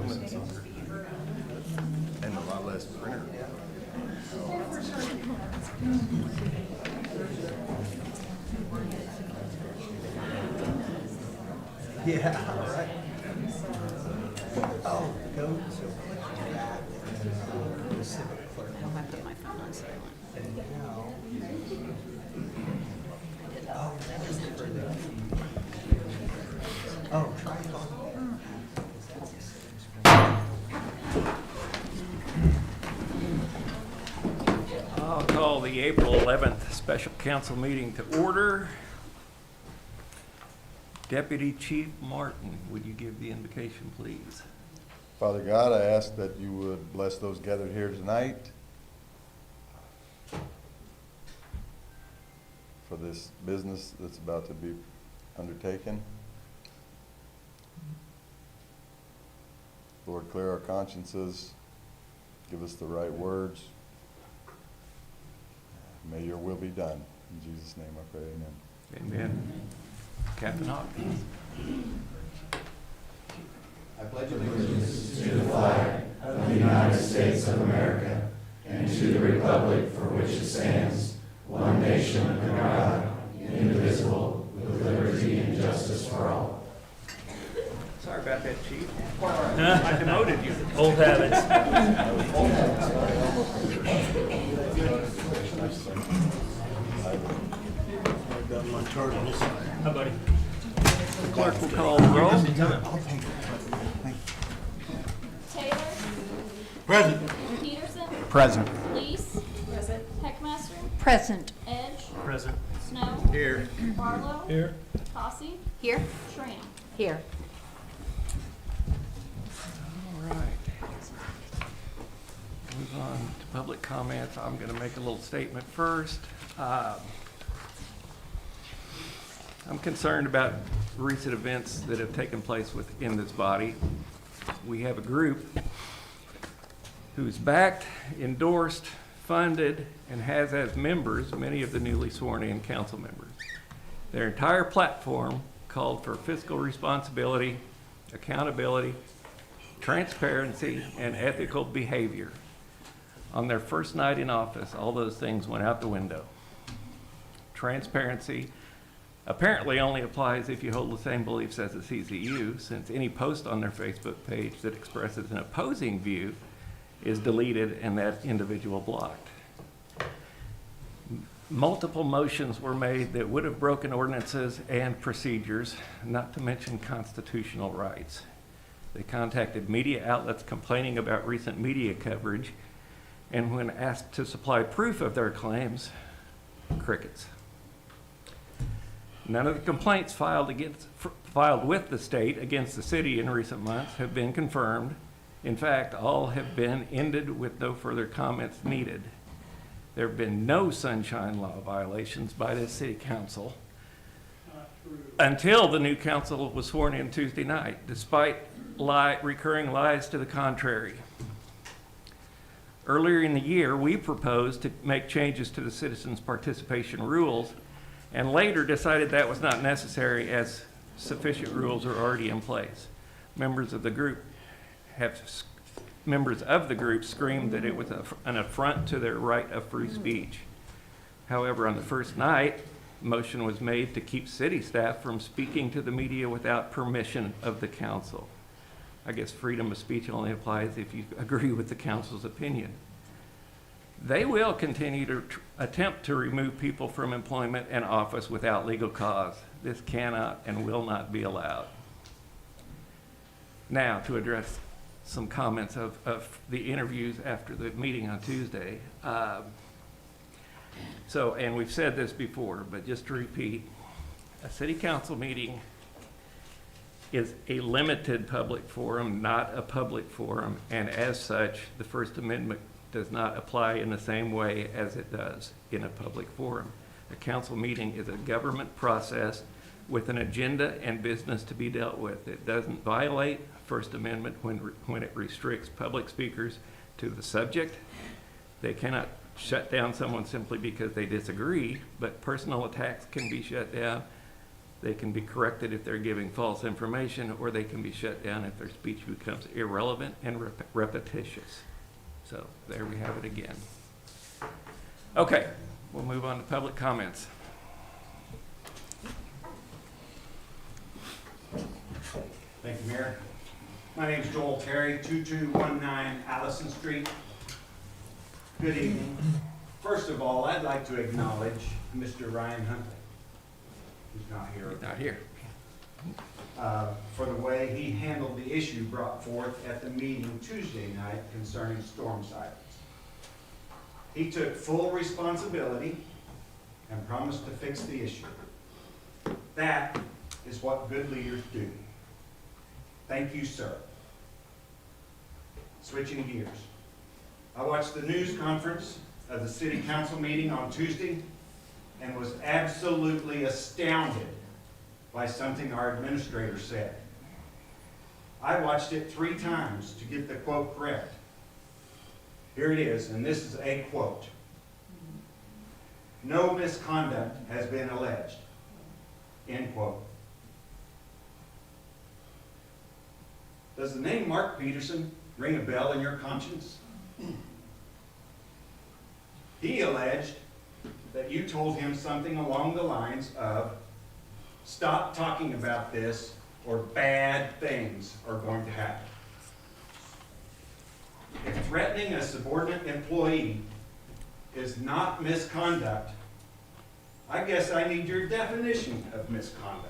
minutes longer. And a lot less printer. Yeah, all right. Oh, go to that. Civic clerk. I put my phone on silent. And now. Oh, try it on. I'll call the April 11th special council meeting to order. Deputy Chief Martin, would you give the invocation, please? Father God, I ask that you would bless those gathered here tonight for this business that's about to be undertaken. Lord, clear our consciences, give us the right words. May your will be done. In Jesus' name I pray, amen. Amen. Captain Hopkins. I pledge allegiance to the flag of the United States of America and to the republic for which it stands, one nation under God, indivisible, with liberty and justice for all. Sorry about that, Chief. I demoted you. Old habits. I've got my chart on this side. Hi, buddy. The clerk will call the roll. I'll take it. Thank you. Taylor, Present. Peterson, Present. Lease, Heckmaster, Present. Edge, Present. Snow, Here. Barlow, Here. Cossey, Here. Schramm. Here. All right. Move on to public comments. I'm going to make a little statement first. I'm concerned about recent events that have taken place within this body. We have a group who's backed, endorsed, funded, and has as members many of the newly sworn-in council members. Their entire platform called for fiscal responsibility, accountability, transparency, and ethical behavior. On their first night in office, all those things went out the window. Transparency apparently only applies if you hold the same beliefs as the CCU, since any post on their Facebook page that expresses an opposing view is deleted and that individual blocked. Multiple motions were made that would have broken ordinances and procedures, not to mention constitutional rights. They contacted media outlets complaining about recent media coverage, and when asked to supply proof of their claims, crickets. None of the complaints filed with the state against the city in recent months have been confirmed. In fact, all have been ended with no further comments needed. There have been no sunshine law violations by this city council until the new council was sworn in Tuesday night, despite recurring lies to the contrary. Earlier in the year, we proposed to make changes to the citizens' participation rules, and later decided that was not necessary as sufficient rules are already in place. Members of the group screamed that it was an affront to their right of free speech. However, on the first night, a motion was made to keep city staff from speaking to the media without permission of the council. I guess freedom of speech only applies if you agree with the council's opinion. They will continue to attempt to remove people from employment and office without legal cause. This cannot and will not be allowed. Now, to address some comments of the interviews after the meeting on Tuesday. And we've said this before, but just to repeat, a city council meeting is a limited public forum, not a public forum, and as such, the First Amendment does not apply in the same way as it does in a public forum. A council meeting is a government process with an agenda and business to be dealt with. It doesn't violate First Amendment when it restricts public speakers to the subject. They cannot shut down someone simply because they disagree, but personal attacks can be shut down. They can be corrected if they're giving false information, or they can be shut down if their speech becomes irrelevant and repetitious. So there we have it again. Okay, we'll move on to public comments. Thank you, Mayor. My name is Joel Terry, 2219 Allison Street. Good evening. First of all, I'd like to acknowledge Mr. Ryan Huntley, who's not here, Not here. for the way he handled the issue brought forth at the meeting Tuesday night concerning storm sirens. He took full responsibility and promised to fix the issue. That is what good leaders do. Thank you, sir. Switching gears. I watched the news conference of the city council meeting on Tuesday and was absolutely astounded by something our administrator said. I watched it 3 times to get the quote correct. Here it is, and this is a quote. "No misconduct has been alleged." End quote. Does the name Mark Peterson ring a bell in your conscience? He alleged that you told him something along the lines of, "Stop talking about this or bad things are going to happen." If threatening a subordinate employee is not misconduct, I guess I need your definition of misconduct.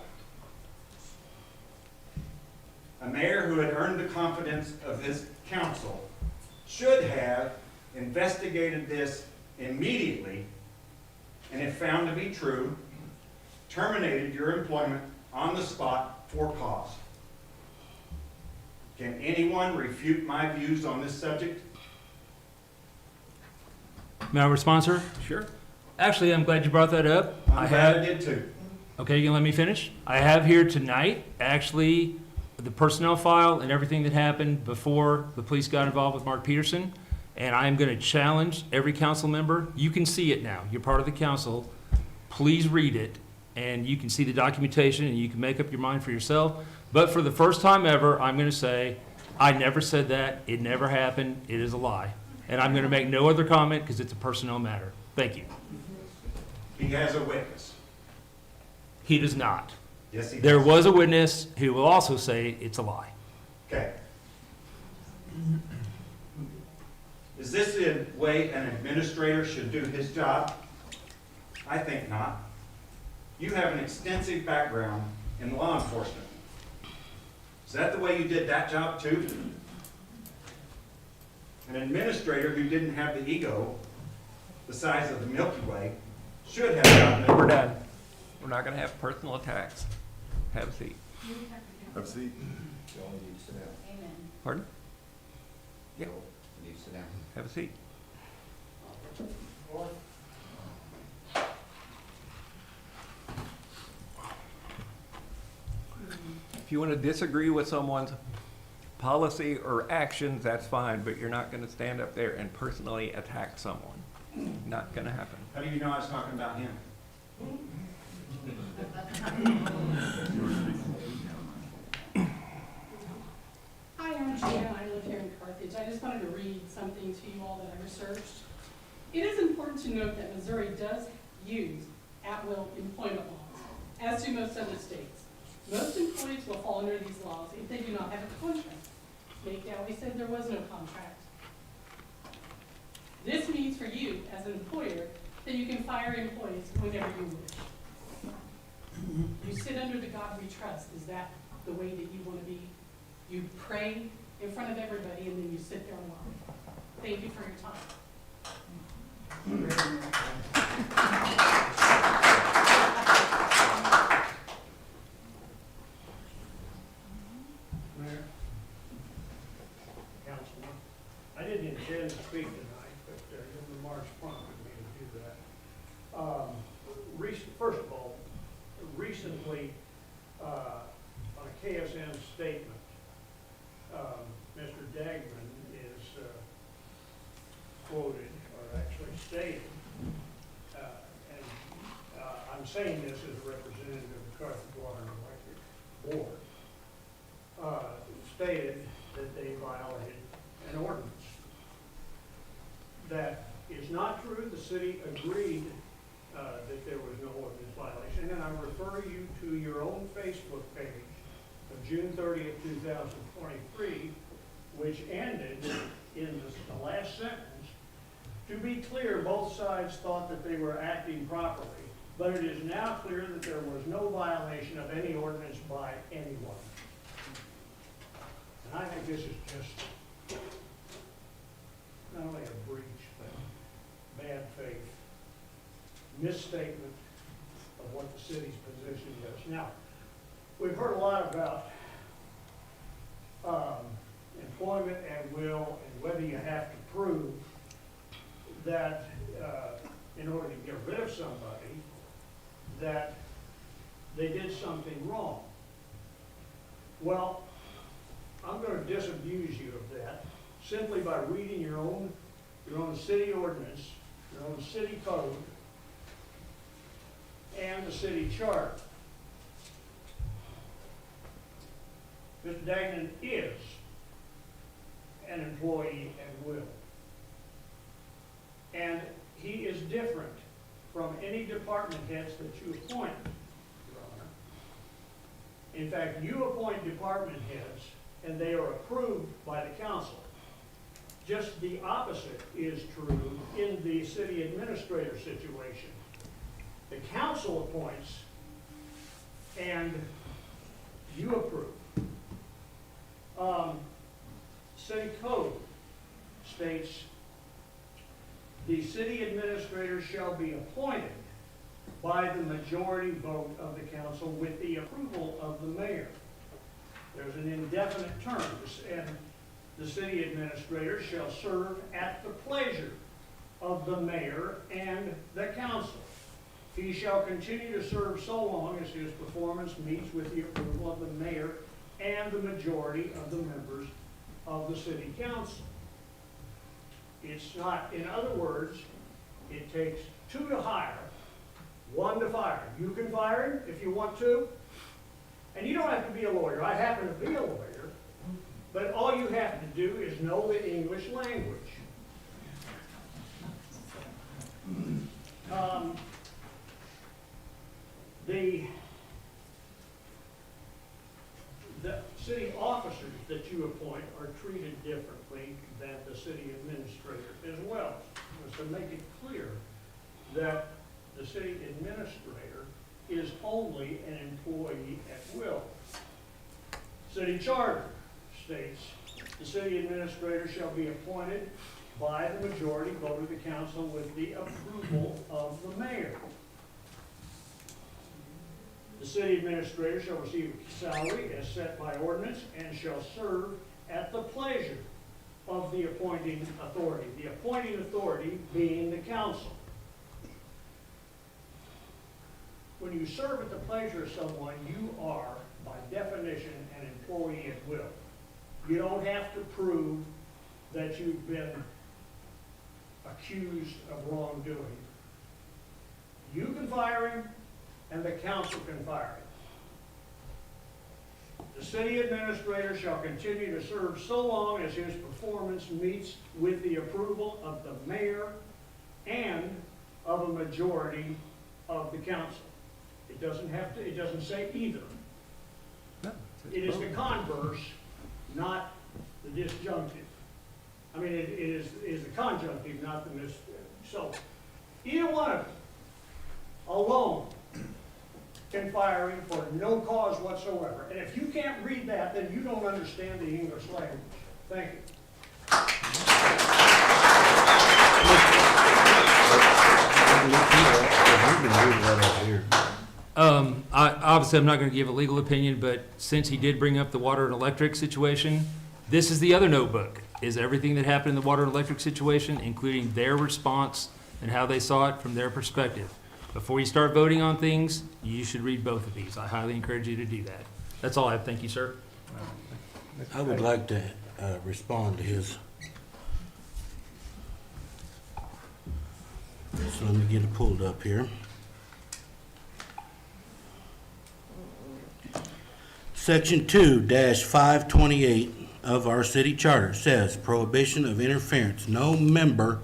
A mayor who had earned the confidence of his council should have investigated this immediately, and if found to be true, terminated your employment on the spot for cause. Can anyone refute my views on this subject? May I respond, sir? Sure. Actually, I'm glad you brought that up. I'm glad I did too. Okay, you can let me finish? I have here tonight, actually, the personnel file and everything that happened before the police got involved with Mark Peterson, and I'm going to challenge every council member. You can see it now. You're part of the council. Please read it, and you can see the documentation, and you can make up your mind for yourself. But for the first time ever, I'm going to say, I never said that. It never happened. It is a lie. And I'm going to make no other comment because it's a personnel matter. Thank you. He has a witness. He does not. Yes, he does. There was a witness who will also say it's a lie. Okay. Is this the way an administrator should do his job? I think not. You have an extensive background in law enforcement. Is that the way you did that job too? An administrator who didn't have the ego the size of the Milky Way should have gotten it. We're done. We're not going to have personal attacks. Have a seat. Have a seat. You only need to sit down. Amen. Pardon? Yeah. You need to sit down. Have a seat. If you want to disagree with someone's policy or actions, that's fine, but you're not going to stand up there and personally attack someone. Not going to happen. How do you know I was talking about him? Hi, I'm Gina. I live here in Carthage. I just wanted to read something to you all that I researched. It is important to note that Missouri does use at-will employment laws, as do most other states. Most employees will fall under these laws if they do not have a contract. Nate Dowley said there was no contract. This means for you, as an employer, that you can fire employees whenever you wish. You sit under the God we trust. Is that the way that you want to be? You pray in front of everybody and then you sit there alone. Thank you for your time. Mayor, Councilman, I didn't intend to speak tonight, but your remarks prompted me to do that. First of all, recently, on a KSM statement, Mr. Dagman is quoted, or actually stated, and I'm saying this as a representative of the Carthage Law stated that they violated an ordinance. That is not true. The city agreed that there was no ordinance violation, and I refer you to your own Facebook page of June 30th, 2023, which ended in the last sentence. To be clear, both sides thought that they were acting properly, but it is now clear that there was no violation of any ordinance by anyone. And I think this is just not only a breach, but bad faith, misstatement of what the city's position is. Now, we've heard a lot about employment at will and whether you have to prove that in order to get rid of somebody, that they did something wrong. Well, I'm going to disabuse you of that simply by reading your own city ordinance, your own city code, and the city charter. Mr. Dagnan is an employee at will. And he is different from any department heads that you appoint, Your Honor. In fact, you appoint department heads and they are approved by the council. Just the opposite is true in the city administrator situation. The council appoints and you approve. City code states the city administrator shall be appointed by the majority vote of the council with the approval of the mayor. There's an indefinite term, and the city administrator shall serve at the pleasure of the mayor and the council. He shall continue to serve so long as his performance meets with the approval of the mayor and the majority of the members of the city council. It's not, in other words, it takes 2 to hire, 1 to fire. You can fire him if you want to, and you don't have to be a lawyer. I happen to be a lawyer, but all you have to do is know the English language. The city officers that you appoint are treated differently than the city administrator as well. So to make it clear that the city administrator is only an employee at will. City charter states the city administrator shall be appointed by the majority vote of the council with the approval of the mayor. The city administrator shall receive a salary as set by ordinance and shall serve at the pleasure of the appointing authority. The appointing authority being the council. When you serve at the pleasure of someone, you are, by definition, an employee at will. You don't have to prove that you've been accused of wrongdoing. You can fire him, and the council can fire him. The city administrator shall continue to serve so long as his performance meets with the approval of the mayor and of a majority of the council. It doesn't say either. It is the converse, not the disjunctive. I mean, it is the conjunctive, not the so either one of them alone can fire him for no cause whatsoever. And if you can't read that, then you don't understand the English language. Thank you. Obviously, I'm not going to give a legal opinion, but since he did bring up the water and electric situation, this is the other notebook, is everything that happened in the water and electric situation, including their response and how they saw it from their perspective. Before you start voting on things, you should read both of these. I highly encourage you to do that. That's all I have. Thank you, sir. I would like to respond to his. So let me get it pulled up here. Section 2-528 of our city charter says prohibition of interference. No member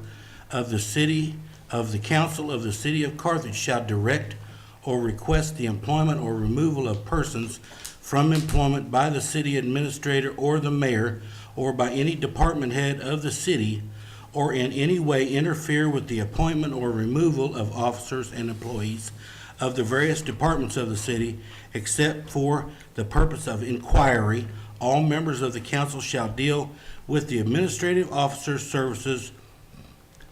of the council of the city of Carthage shall direct or request the employment or removal of persons from employment by the city administrator or the mayor or by any department head of the city, or in any way interfere with the appointment or removal of officers and employees of the various departments of the city, except for the purpose of inquiry. All members of the council shall deal with the administrative officers' services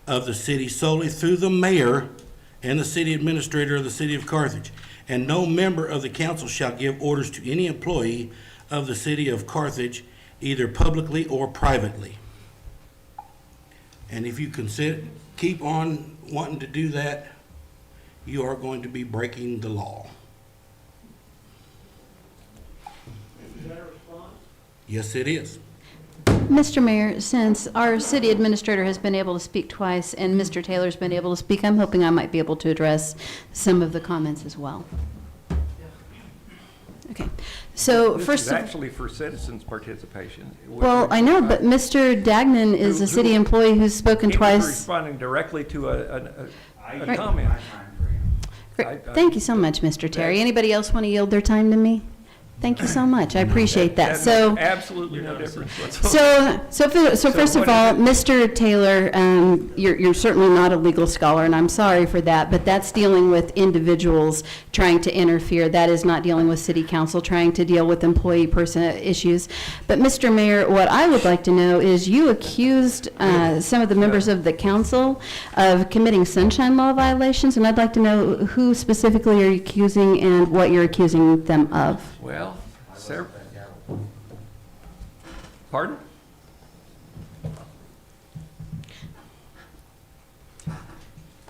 of the city solely through the mayor and the city administrator of the city of Carthage. And no member of the council shall give orders to any employee of the city of Carthage, either publicly or privately. And if you keep on wanting to do that, you are going to be breaking the law. Is that a response? Yes, it is. Mr. Mayor, since our city administrator has been able to speak twice and Mr. Taylor's been able to speak, I'm hoping I might be able to address some of the comments as well. Okay, so This first is of, actually for citizens' participation. well, I know, but Mr. Dagnan is a city employee who's spoken He was twice. responding directly to a I comment. Great. Thank you so much, Mr. Terry. Anybody else want to yield their time to me? Thank you so much. I appreciate that. makes So. absolutely no difference whatsoever. So first of what all, is Mr. Taylor, you're certainly not a legal scholar, and I'm sorry for that, but that's dealing with individuals trying to interfere. That is not dealing with city council trying to deal with employee person issues. But Mr. Mayor, what I would like to know is you accused some of the members of the council of committing sunshine law violations, and I'd like to know who specifically are you accusing and what you're accusing them of. Well, pardon?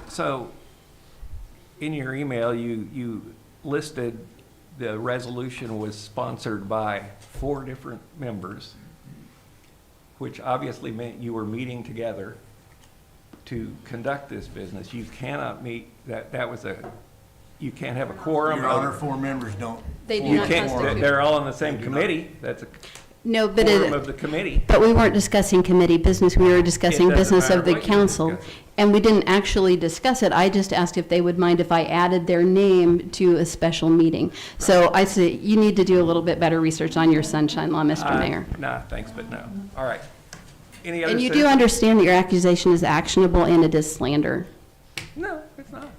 So, in your email, you listed the resolution was sponsored by 4 different members, which obviously meant you were meeting together to conduct this business. You cannot meet, you can't have a quorum. Your Honor, 4 members don't. They do You not can't, constitute. they're all on the same committee. That's a No, but quorum of the committee. But we weren't discussing committee business, we were discussing It doesn't business of matter the what you council. discuss. And we didn't actually discuss it, I just asked if they would mind if I added their name to a special meeting. So I say, you need to do a little bit better research on your sunshine law, Mr. Mayor. Nah, thanks, but no. All right. Any other And you do citizens? understand that your accusation is actionable and it is slander? No, it's not.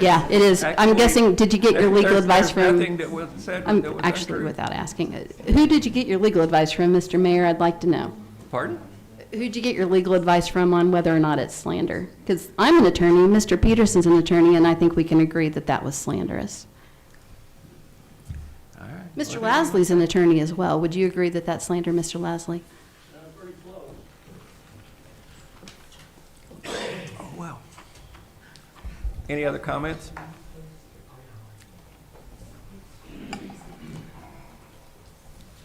Yeah, it is. I'm Actually, guessing, did you get your legal advice There's from? nothing that was said that I'm was actually, untrue. without asking, who did you get your legal advice from, Mr. Mayor? I'd like to know. Pardon? Who'd you get your legal advice from on whether or not it's slander? Because I'm an attorney, Mr. Peterson's an attorney, and I think we can agree that that was slanderous. All right. Mr. Lasley's an attorney as well. Would you agree that that's slander, Mr. Lasley? Pretty close. Oh, well. Any other comments?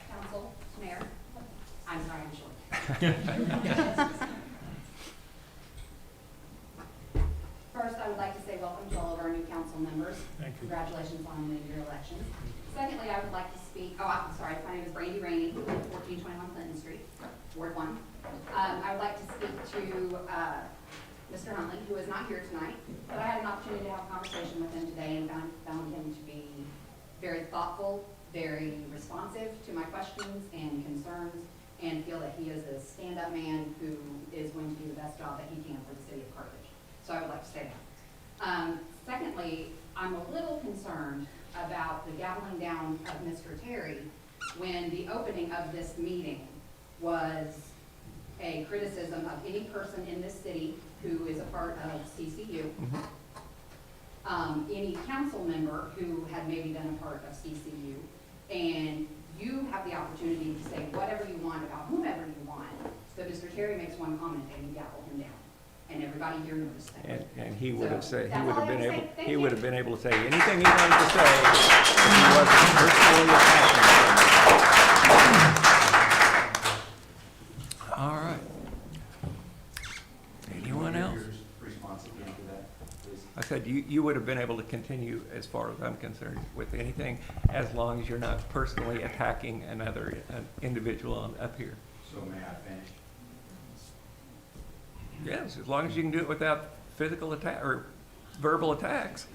Council, Mayor, I'm sorry, I'm short. First, I would like to say welcome to all of our new council members. Thank you. Congratulations on your election. Secondly, I would like to speak, I'm sorry, my name is Brandy Rainey, 1421 Clinton Street, Ward 1. I would like to speak to Mr. Huntley, who is not here tonight, but I had an opportunity to have a conversation with him today and found him to be very thoughtful, very responsive to my questions and concerns, and feel that he is a stand-up man who is going to do the best job that he can for the city of Carthage. So I would like to say that. Secondly, I'm a little concerned about the gaveling down of Mr. Terry when the opening of this meeting was a criticism of any person in this city who is a part of CCU, any council member who had maybe been a part of CCU, and you have the opportunity to say whatever you want about whomever you want. So Mr. Terry makes one comment and you gavel him down, and everybody here knows that. And he would have said, That's he would all have I been have to able, say. Thank he you. would have been able to say anything he wanted to say if he wasn't personally attacking. All right. Anyone else? Response again to that, please. I said, you would have been able to continue, as far as I'm concerned, with anything, as long as you're not personally attacking another individual up here. So may I finish? Yes, as long as you can do it without physical attack or verbal attacks.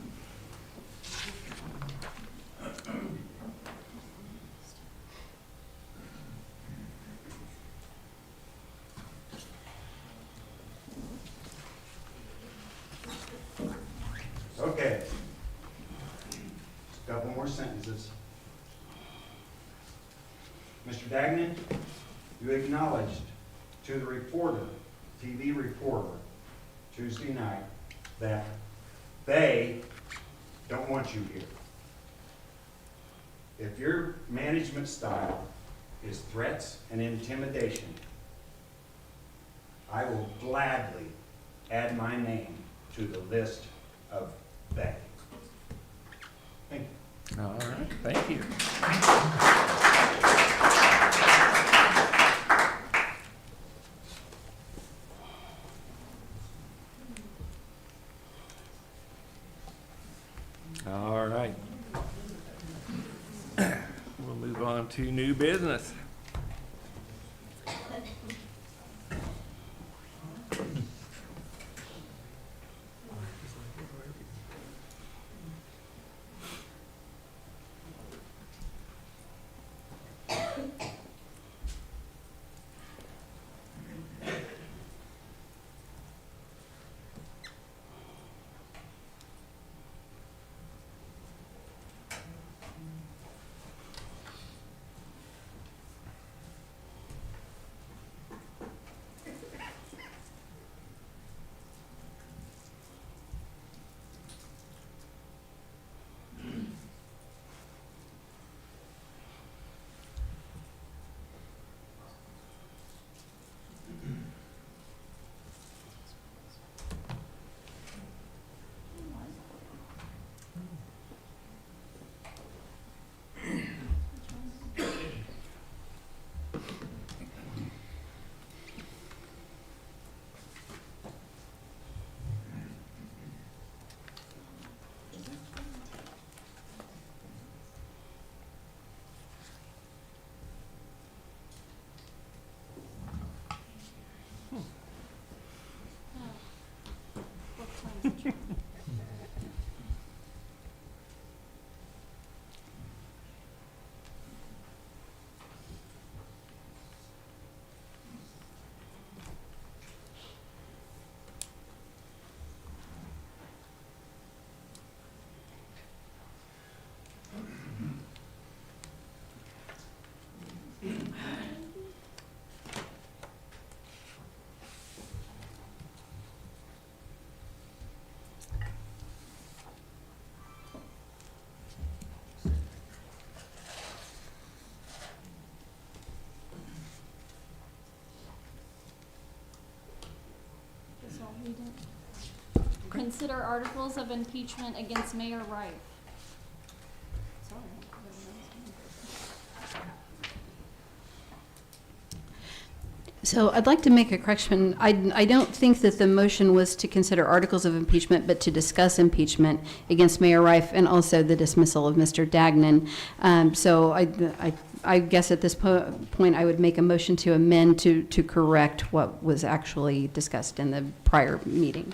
Okay. Just a couple more sentences. Mr. Dagnan, you acknowledged to the reporter, TV reporter, Tuesday night, that they don't want you here. If your management style is threats and intimidation, I will gladly add my name to the list of they. Thank you. All right, thank you. All right. We'll move on to new business. Consider articles of impeachment against Mayor Reif. Sorry. So I'd like to make a correction. I don't think that the motion was to consider articles of impeachment, but to discuss impeachment against Mayor Reif and also the dismissal of Mr. Dagnan. So I guess at this point, I would make a motion to amend to correct what was actually discussed in the prior meeting.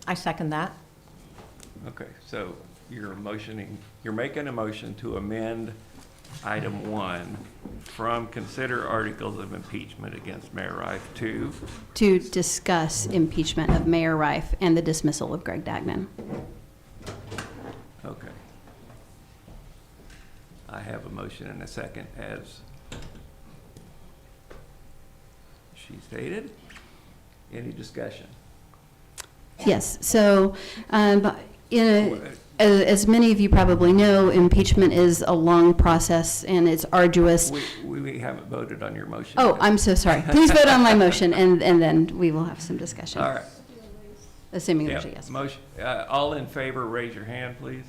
I second that. Okay, so you're making a motion to amend item 1 from consider articles of impeachment against Mayor Reif To discuss impeachment of Mayor Reif and the dismissal of Greg Dagnan. Okay. I have a motion and a second as she stated. Any discussion? Yes, so as many of you probably know, impeachment is a long process and it's arduous. We haven't voted on your motion. Oh, yet. I'm so sorry. Please vote on my motion and then we will have some discussion. All right. Assuming Yeah, there's a yes. motion, all in favor, raise your hand, please.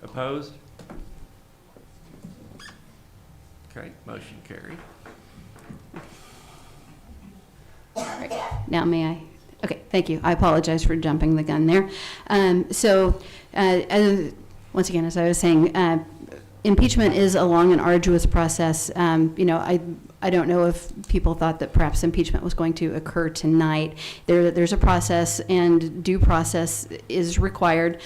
Opposed? Okay, motion carried. All right. Now may I? Okay. Thank you. I apologize for jumping the gun there. Once again, as I was saying, impeachment is a long and arduous process. I don't know if people thought that perhaps impeachment was going to occur tonight. There's a process, and due process is required.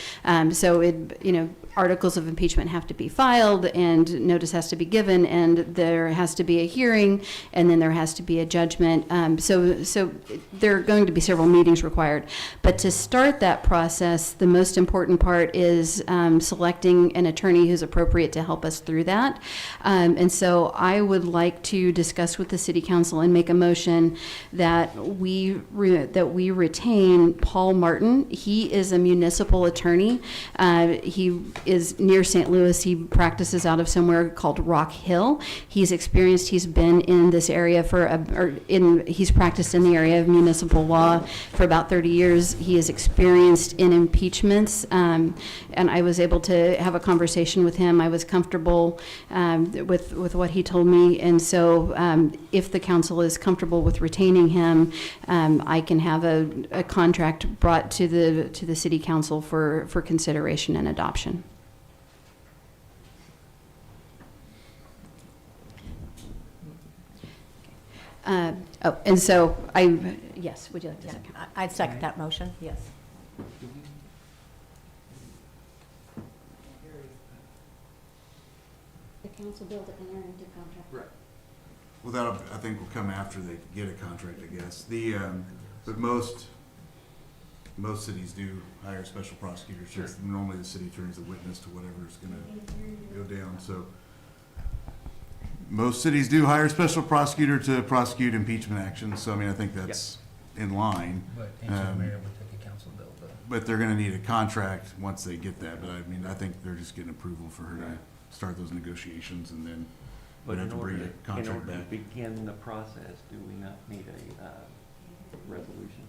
Articles of impeachment have to be filed, and notice has to be given, and there has to be a hearing, and then there has to be a judgment. So there are going to be several meetings required. But to start that process, the most important part is selecting an attorney who's appropriate to help us through that. And so I would like to discuss with the City Council and make a motion that we retain Paul Martin. He is a municipal attorney. He is near St. Louis. He practices out of somewhere called Rock Hill. He's experienced. He's been in this area he's practiced in the area of municipal law for about 30 years. He is experienced in impeachments, and I was able to have a conversation with him. I was comfortable with what he told me, and so if the council is comfortable with retaining him, I can have a contract brought to the City Council for consideration and adoption. And so yes, would you like to second? I'd second that motion, yes. The council bill to enter into contract. Right. Well, that'll, I think, will come after they get a contract, I guess. But most cities do hire special prosecutors. Sure. It's normally the city attorney's a witness to whatever's gonna go down, so. Most cities do hire a special prosecutor to prosecute impeachment actions, so I mean, I think that's in line. But Mayor would take a council bill, But they're gonna need a contract once they get that, but I mean, I think they're just getting approval for her to start those negotiations, and then we'd have to bring a contract back. In order to begin the process, do we not need a resolution?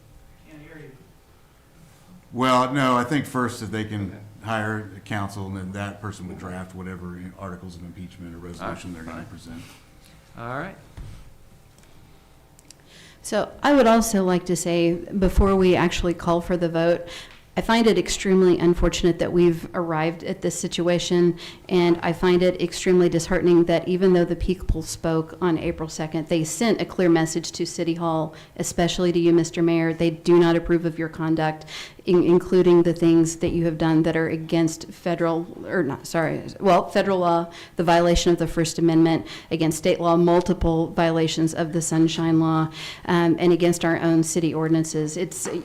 Can't hear you. Well, no, I think first that they can hire a counsel, and then that person would draft whatever articles of impeachment or resolution they're gonna present. All right. So I would also like to say, before we actually call for the vote, I find it extremely unfortunate that we've arrived at this situation, and I find it extremely disheartening that even though the people spoke on April 2nd, they sent a clear message to City Hall, especially to you, Mr. Mayor. They do not approve of your conduct, including the things that you have done that are against federal law, the violation of the First Amendment, against state law, multiple violations of the Sunshine Law, and against our own city ordinances.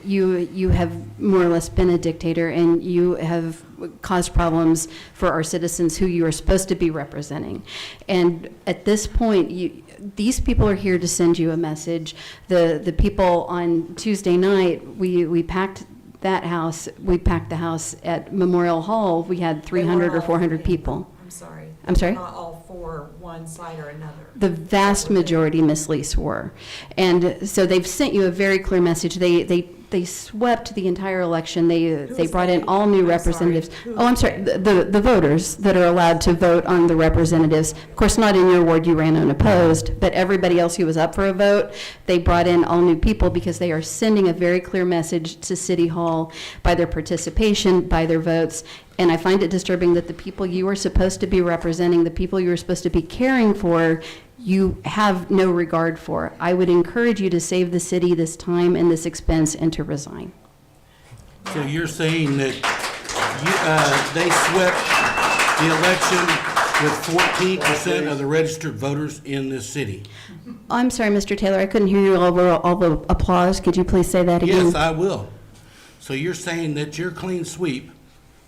You have more or less been a dictator, and you have caused problems for our citizens who you are supposed to be representing. And at this point, these people are here to send you a message. The people on Tuesday night, we packed that house. We packed the house at Memorial Hall. We had 300 or 400 people. I'm sorry? Not all for one side or another. The vast majority, Ms. Lease, were. And so they've sent you a very clear message. They swept the entire election. They brought in all new representatives. I'm sorry, the voters that are allowed to vote on the representatives. Of course, not in your ward, you ran unopposed, but everybody else who was up for a vote, they brought in all new people because they are sending a very clear message to City Hall by their participation, by their votes. And I find it disturbing that the people you are supposed to be representing, the people you are supposed to be caring for, you have no regard for. I would encourage you to save the city this time and this expense and to resign. So you're saying that they swept the election with 14% of the registered voters in this city? I'm sorry, Mr. Taylor, I couldn't hear you over all the applause. Could you please say that again? Yes, I will. So you're saying that your clean sweep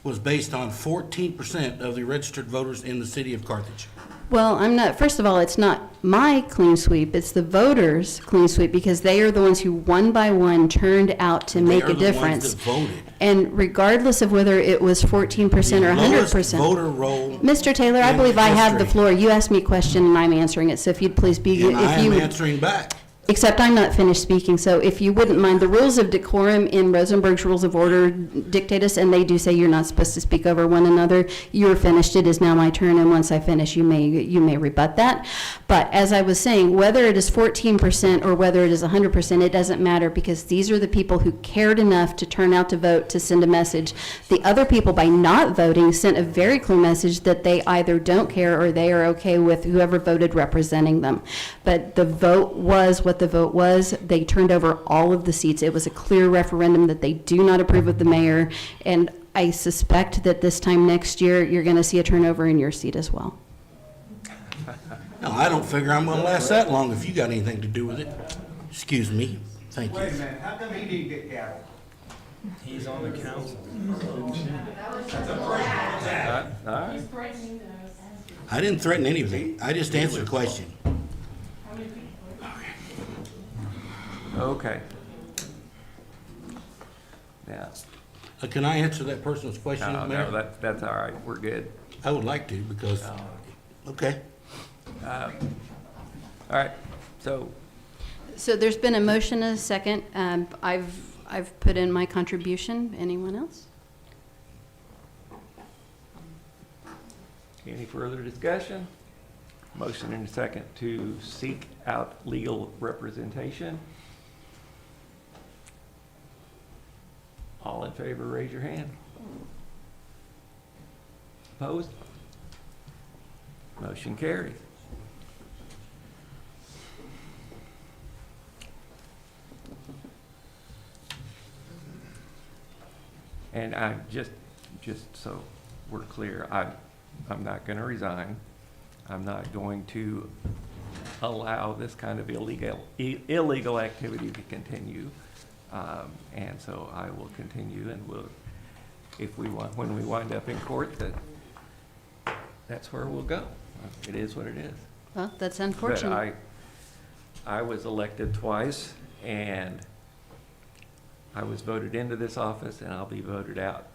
was based on 14% of the registered voters in the city of Carthage? Well, first of all, it's not my clean sweep, it's the voters' clean sweep, because they are the ones who one by one turned out to make a difference. They are the ones that voted. And regardless of whether it was 14% or 100%. Lowest voter roll. Mr. Taylor, I believe I have the floor. You asked me a question and I'm answering it, so if you'd please be. And I am answering back. Except I'm not finished speaking, so if you wouldn't mind, the rules of decorum in Rosenberg's Rules of Order dictate us, and they do say you're not supposed to speak over one another. You're finished, it is now my turn, and once I finish, you may rebut that. But as I was saying, whether it is 14% or whether it is 100%, it doesn't matter, because these are the people who cared enough to turn out to vote, to send a message. The other people, by not voting, sent a very clear message that they either don't care or they are okay with whoever voted representing them. But the vote was what the vote was. They turned over all of the seats. It was a clear referendum that they do not approve of the mayor, and I suspect that this time next year, you're going to see a turnover in your seat as well. No, I don't figure I'm gonna last that long if you got anything to do with it. Excuse me. Thank Wait a you. minute, how come he didn't get gavel? He's on the council. All right. He's threatening us. I didn't threaten anything. I just answered a question. How many people? Okay. Now, Can I answer that person's question, no, Mayor? that's all right, we're good. I would like to, because, okay. All right, so, So there's been a motion and a second. I've put in my contribution. Anyone else? any further discussion? Motion and a second to seek out legal representation. All in favor, raise your hand. Opposed? Motion carries. And I just so we're clear, I'm not going to resign. I'm not going to allow this kind of illegal activity to continue. And so I will continue, and when we wind up in court, that's where we'll go. It is what it is. Well, that's But unfortunate. I was elected twice, and I was voted into this office, and I'll be voted out.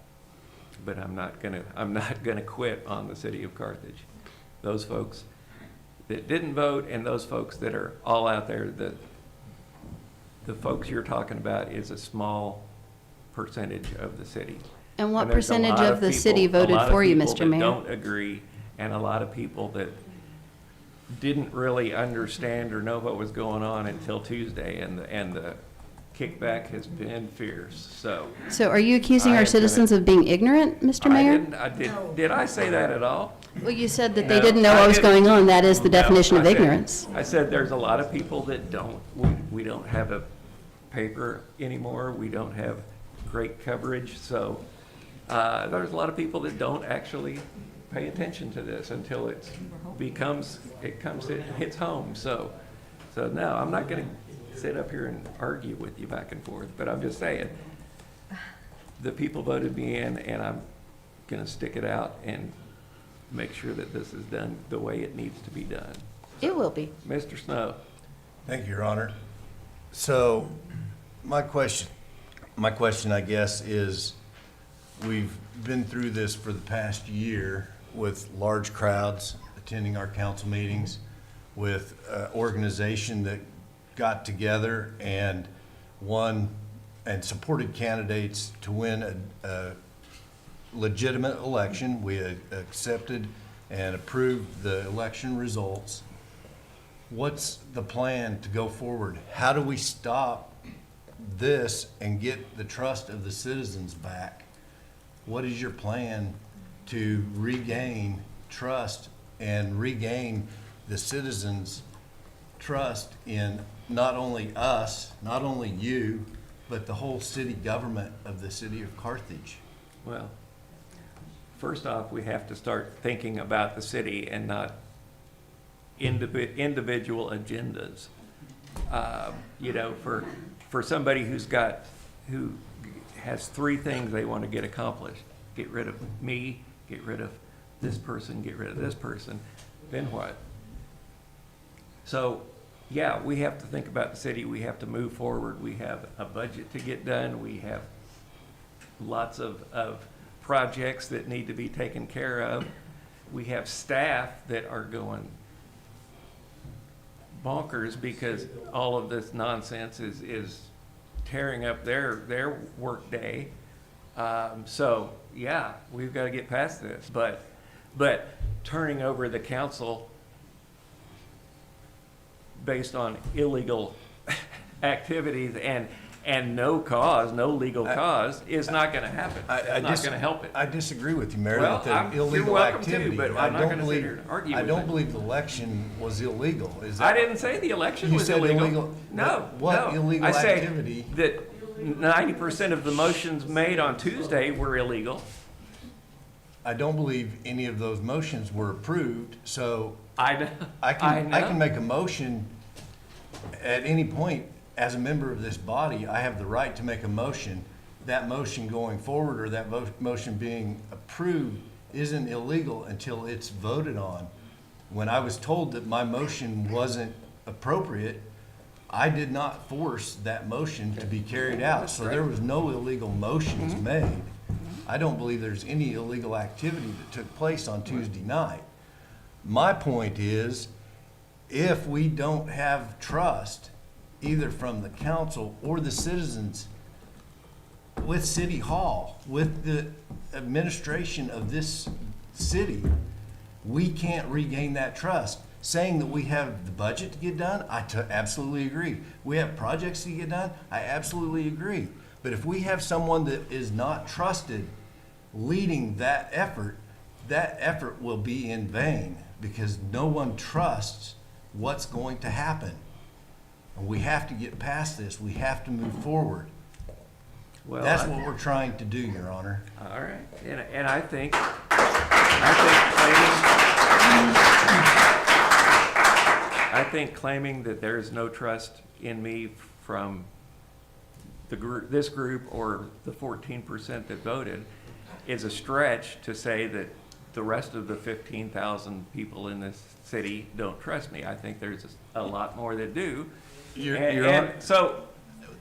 But I'm not gonna quit on the city of Carthage. Those folks that didn't vote and those folks that are all out there, the folks you're talking about is a small percentage of the city. And what there's a percentage lot of the city people- a voted lot of for you, people Mr. that Mayor? don't agree, and a lot of people that didn't really understand or know what was going on until Tuesday, and the kickback has been fierce, so. So are you accusing I our am citizens of being ignorant, Mr. Mayor? Did I say that at all? Well, you said that they No, didn't know I what was didn't. going on. That is the No, definition of I said- ignorance. I said there's a lot of people that we don't have a paper anymore, we don't have great coverage, so there's a lot of people that don't actually pay attention to this until it hits home, so no, I'm not gonna sit up here and argue with you back and forth, but I'm just saying, the people voted me in, and I'm gonna stick it out and make sure that this is done the way it needs to be done. It will be. Mr. Snow? Thank you, Your Honor. So, my question, I guess, is we've been through this for the past year with large crowds attending our council meetings, with an organization that got together and won and supported candidates to win a legitimate election. We accepted and approved the election results. What's the plan to go forward? How do we stop this and get the trust of the citizens back? What is your plan to regain trust and regain the citizens' trust in not only us, not only you, but the whole city government of the city of Carthage? Well, first off, we have to start thinking about the city and not individual agendas. You know, for somebody who has three things they want to get accomplished: get rid of me, get rid of this person, get rid of this person, then what? So, yeah, we have to think about the city. We have to move forward. We have a budget to get done. We have lots of projects that need to be taken care of. We have staff that are going bonkers because all of this nonsense is tearing up their work day. So, yeah, we've got to get past this. But turning over the council based on illegal activities and no cause, no legal cause, is not going to happen. It's not going to help it. I disagree with you, Mayor, Well, with the you're illegal welcome to, activity. but I I'm not don't gonna sit believe- here and argue I with don't it. believe the election was illegal. Is I that? didn't say the election You was said illegal. No, What no. illegal I say activity? that 90% of the motions made on Tuesday were illegal. I don't believe any of those motions were approved, so I know. I can know. make a motion at any point. As a member of this body, I have the right to make a motion. That motion going forward or that motion being approved isn't illegal until it's voted on. When I was told that my motion wasn't appropriate, I did not force that motion to be carried out. So there was no illegal motions made. I don't believe there's any illegal activity that took place on Tuesday night. My point is, if we don't have trust, either from the council or the citizens with City Hall, with the administration of this city, we can't regain that trust. Saying that we have the budget to get done, I absolutely agree. We have projects to get done, I absolutely agree. But if we have someone that is not trusted leading that effort will be in vain because no one trusts what's going to happen. And we have to get past this. We have to move forward. Well, That's what we're trying to do, Your Honor. All right, and I think claiming that there is no trust in me from the group, this group, or the 14% that voted, is a stretch to say that the rest of the 15,000 people in this city don't trust me. I think there's a lot more that do. And so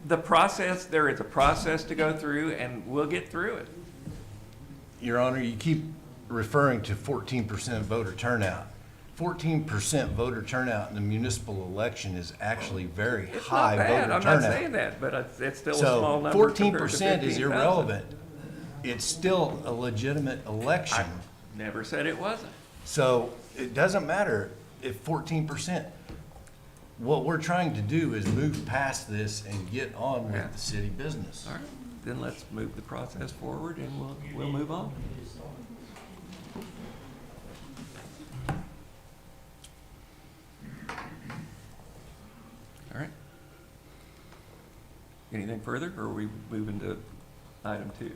the process, there is a process to go through, and we'll get through it. Your Honor, you keep referring to 14% voter turnout. 14% voter turnout in the municipal election is actually very It's high not voter bad, turnout. I'm not saying that, but it's still a small So number. 14% is irrelevant. It's still a legitimate election. Never said it wasn't. So it doesn't matter if 14%. What we're trying to do is move past this and get on Yeah. with the city business. All right, then let's move the process forward and we'll move on. All right. Anything further, or are we moving to item 2?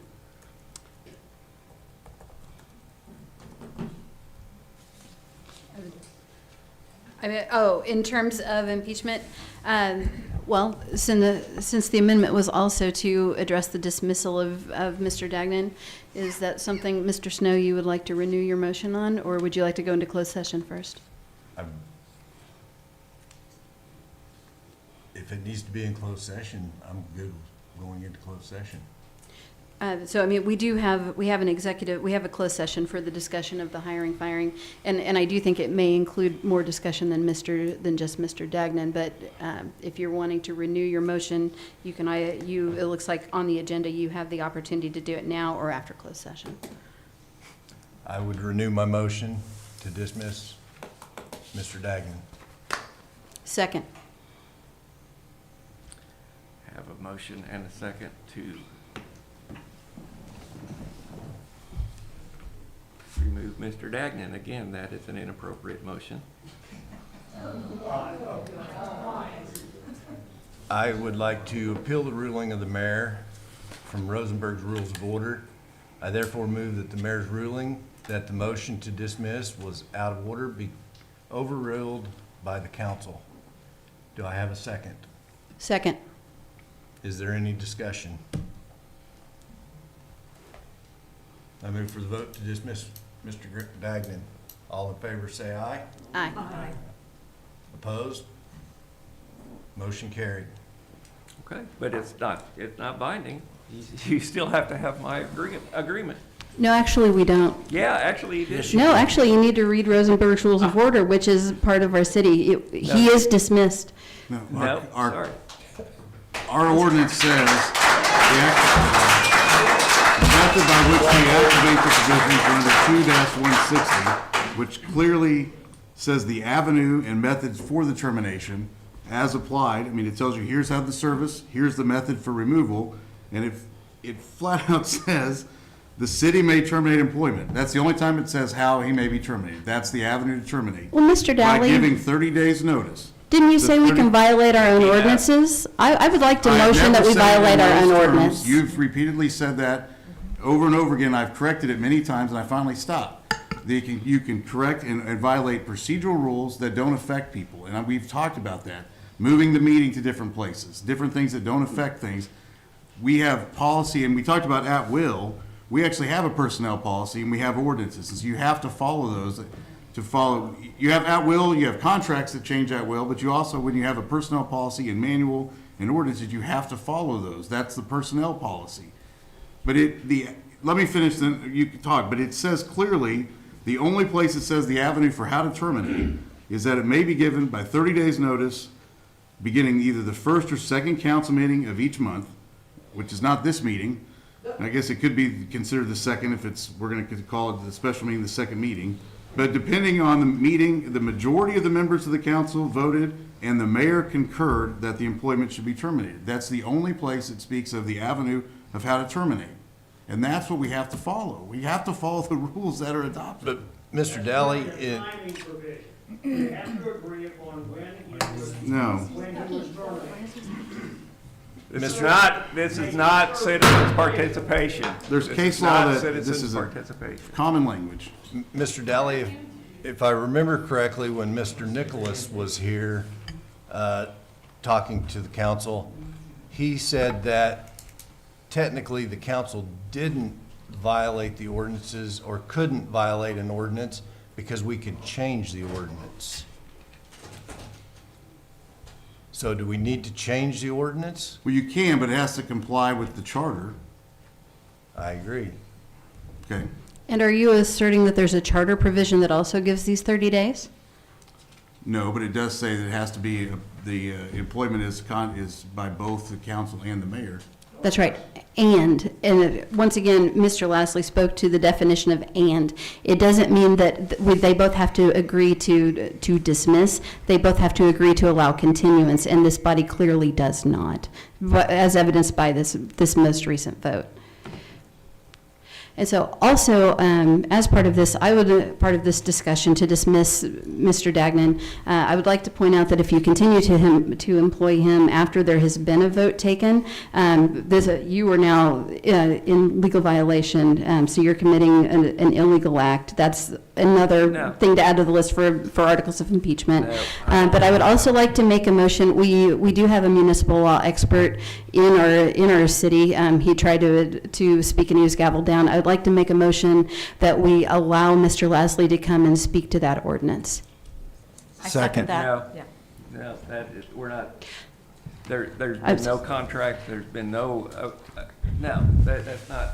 In terms of impeachment, well, since the amendment was also to address the dismissal of Mr. Dagnan, is that something, Mr. Snow, you would like to renew your motion on, or would you like to go into closed session first? If it needs to be in closed session, I'm good with going into closed session. So, I mean, we have a closed session for the discussion of the hiring, firing, and I do think it may include more discussion than just Mr. Dagnan, but if you're wanting to renew your motion, it looks like on the agenda, you have the opportunity to do it now or after closed session. I would renew my motion to dismiss Mr. Dagnan. Second. Have a motion and a second to remove Mr. Dagnan. Again, that is an inappropriate motion. I would like to appeal the ruling of the mayor from Rosenberg's Rules of Order. I therefore move that the mayor's ruling that the motion to dismiss was out of order be overruled by the council. Do I have a second? Second. Is there any discussion? I move for the vote to dismiss Mr. Dagnan. All in favor, say aye. Aye. Opposed? Motion carried. Okay, but it's not binding. You still have to have my agreement. No, actually, we don't. Yeah, actually, you did. No, actually, you need to read Rosenberg's Rules of Order, which is part of our city. He is dismissed. No, No, sorry. our ordinance says the method by which we activate the provisions are under 2-160, which clearly says the avenue and methods for the termination as applied. I mean, it tells you here's how the service, here's the method for removal, and it flat out says the city may terminate employment. That's the only time it says how he may be terminated. That's the avenue to terminate. Well, Mr. By Dowley, giving 30 days notice. didn't you the say we 30 can violate our own ordinances? I would like to I have motion that never we said it in violate our those own terms. ordinance. You've repeatedly said that over and over again. I've corrected it many times, and I finally stopped. You can correct and violate procedural rules that don't affect people, and we've talked about that. Moving the meeting to different places, different things that don't affect things. We have policy, and we talked about at will. We actually have a personnel policy, and we have ordinances, and so you have to follow those. To follow, you have at will, you have contracts that change at will, but you also, when you have a personnel policy and manual and ordinances, you have to follow those. That's the personnel policy. But let me finish, then you can talk, but it says clearly, the only place it says the avenue for how to terminate is that it may be given by 30 days' notice, beginning either the first or second council meeting of each month, which is not this meeting. I guess it could be considered the second if we're going to call it the special meeting, the second meeting. But depending on the meeting, the majority of the members of the council voted and the mayor concurred that the employment should be terminated. That's the only place it speaks of the avenue of how to terminate. And that's what we have to follow. We have to follow the rules that are adopted. But, Mr. Dowley, The timing provision. You have to agree upon when he was, No. when he was terminated. This is not citizens' participation. There's This case is law not that citizens' this is a participation. common language. Mr. Dowley, if I remember correctly, when Mr. Nicholas was here talking to the council, he said that technically the council didn't violate the ordinances or couldn't violate an ordinance because we could change the ordinance. So do we need to change the ordinance? Well, you can, but it has to comply with the charter. I agree. Okay. And are you asserting that there's a charter provision that also gives these 30 days? No, but it does say that it has to be, the employment is by both the council and the mayor. That's right. And once again, Mr. Lastly spoke to the definition of and. It doesn't mean that they both have to agree to dismiss. They both have to agree to allow continuance, and this body clearly does not, as evidenced by this most recent vote. And so also, as part of this, part of this discussion to dismiss Mr. Dagnan, I would like to point out that if you continue to employ him after there has been a vote taken, you are now in legal violation, so you're committing an illegal act. That's another thing to add to the list for articles of impeachment. But I would also like to make a motion. We do have a municipal law expert in our city. He tried to speak and he was gavelled down. I would like to make a motion that we allow Mr. Lasley to come and speak to that ordinance. I second that. No. Yeah. No, we're not, there's been no contract, there's been no, that's not.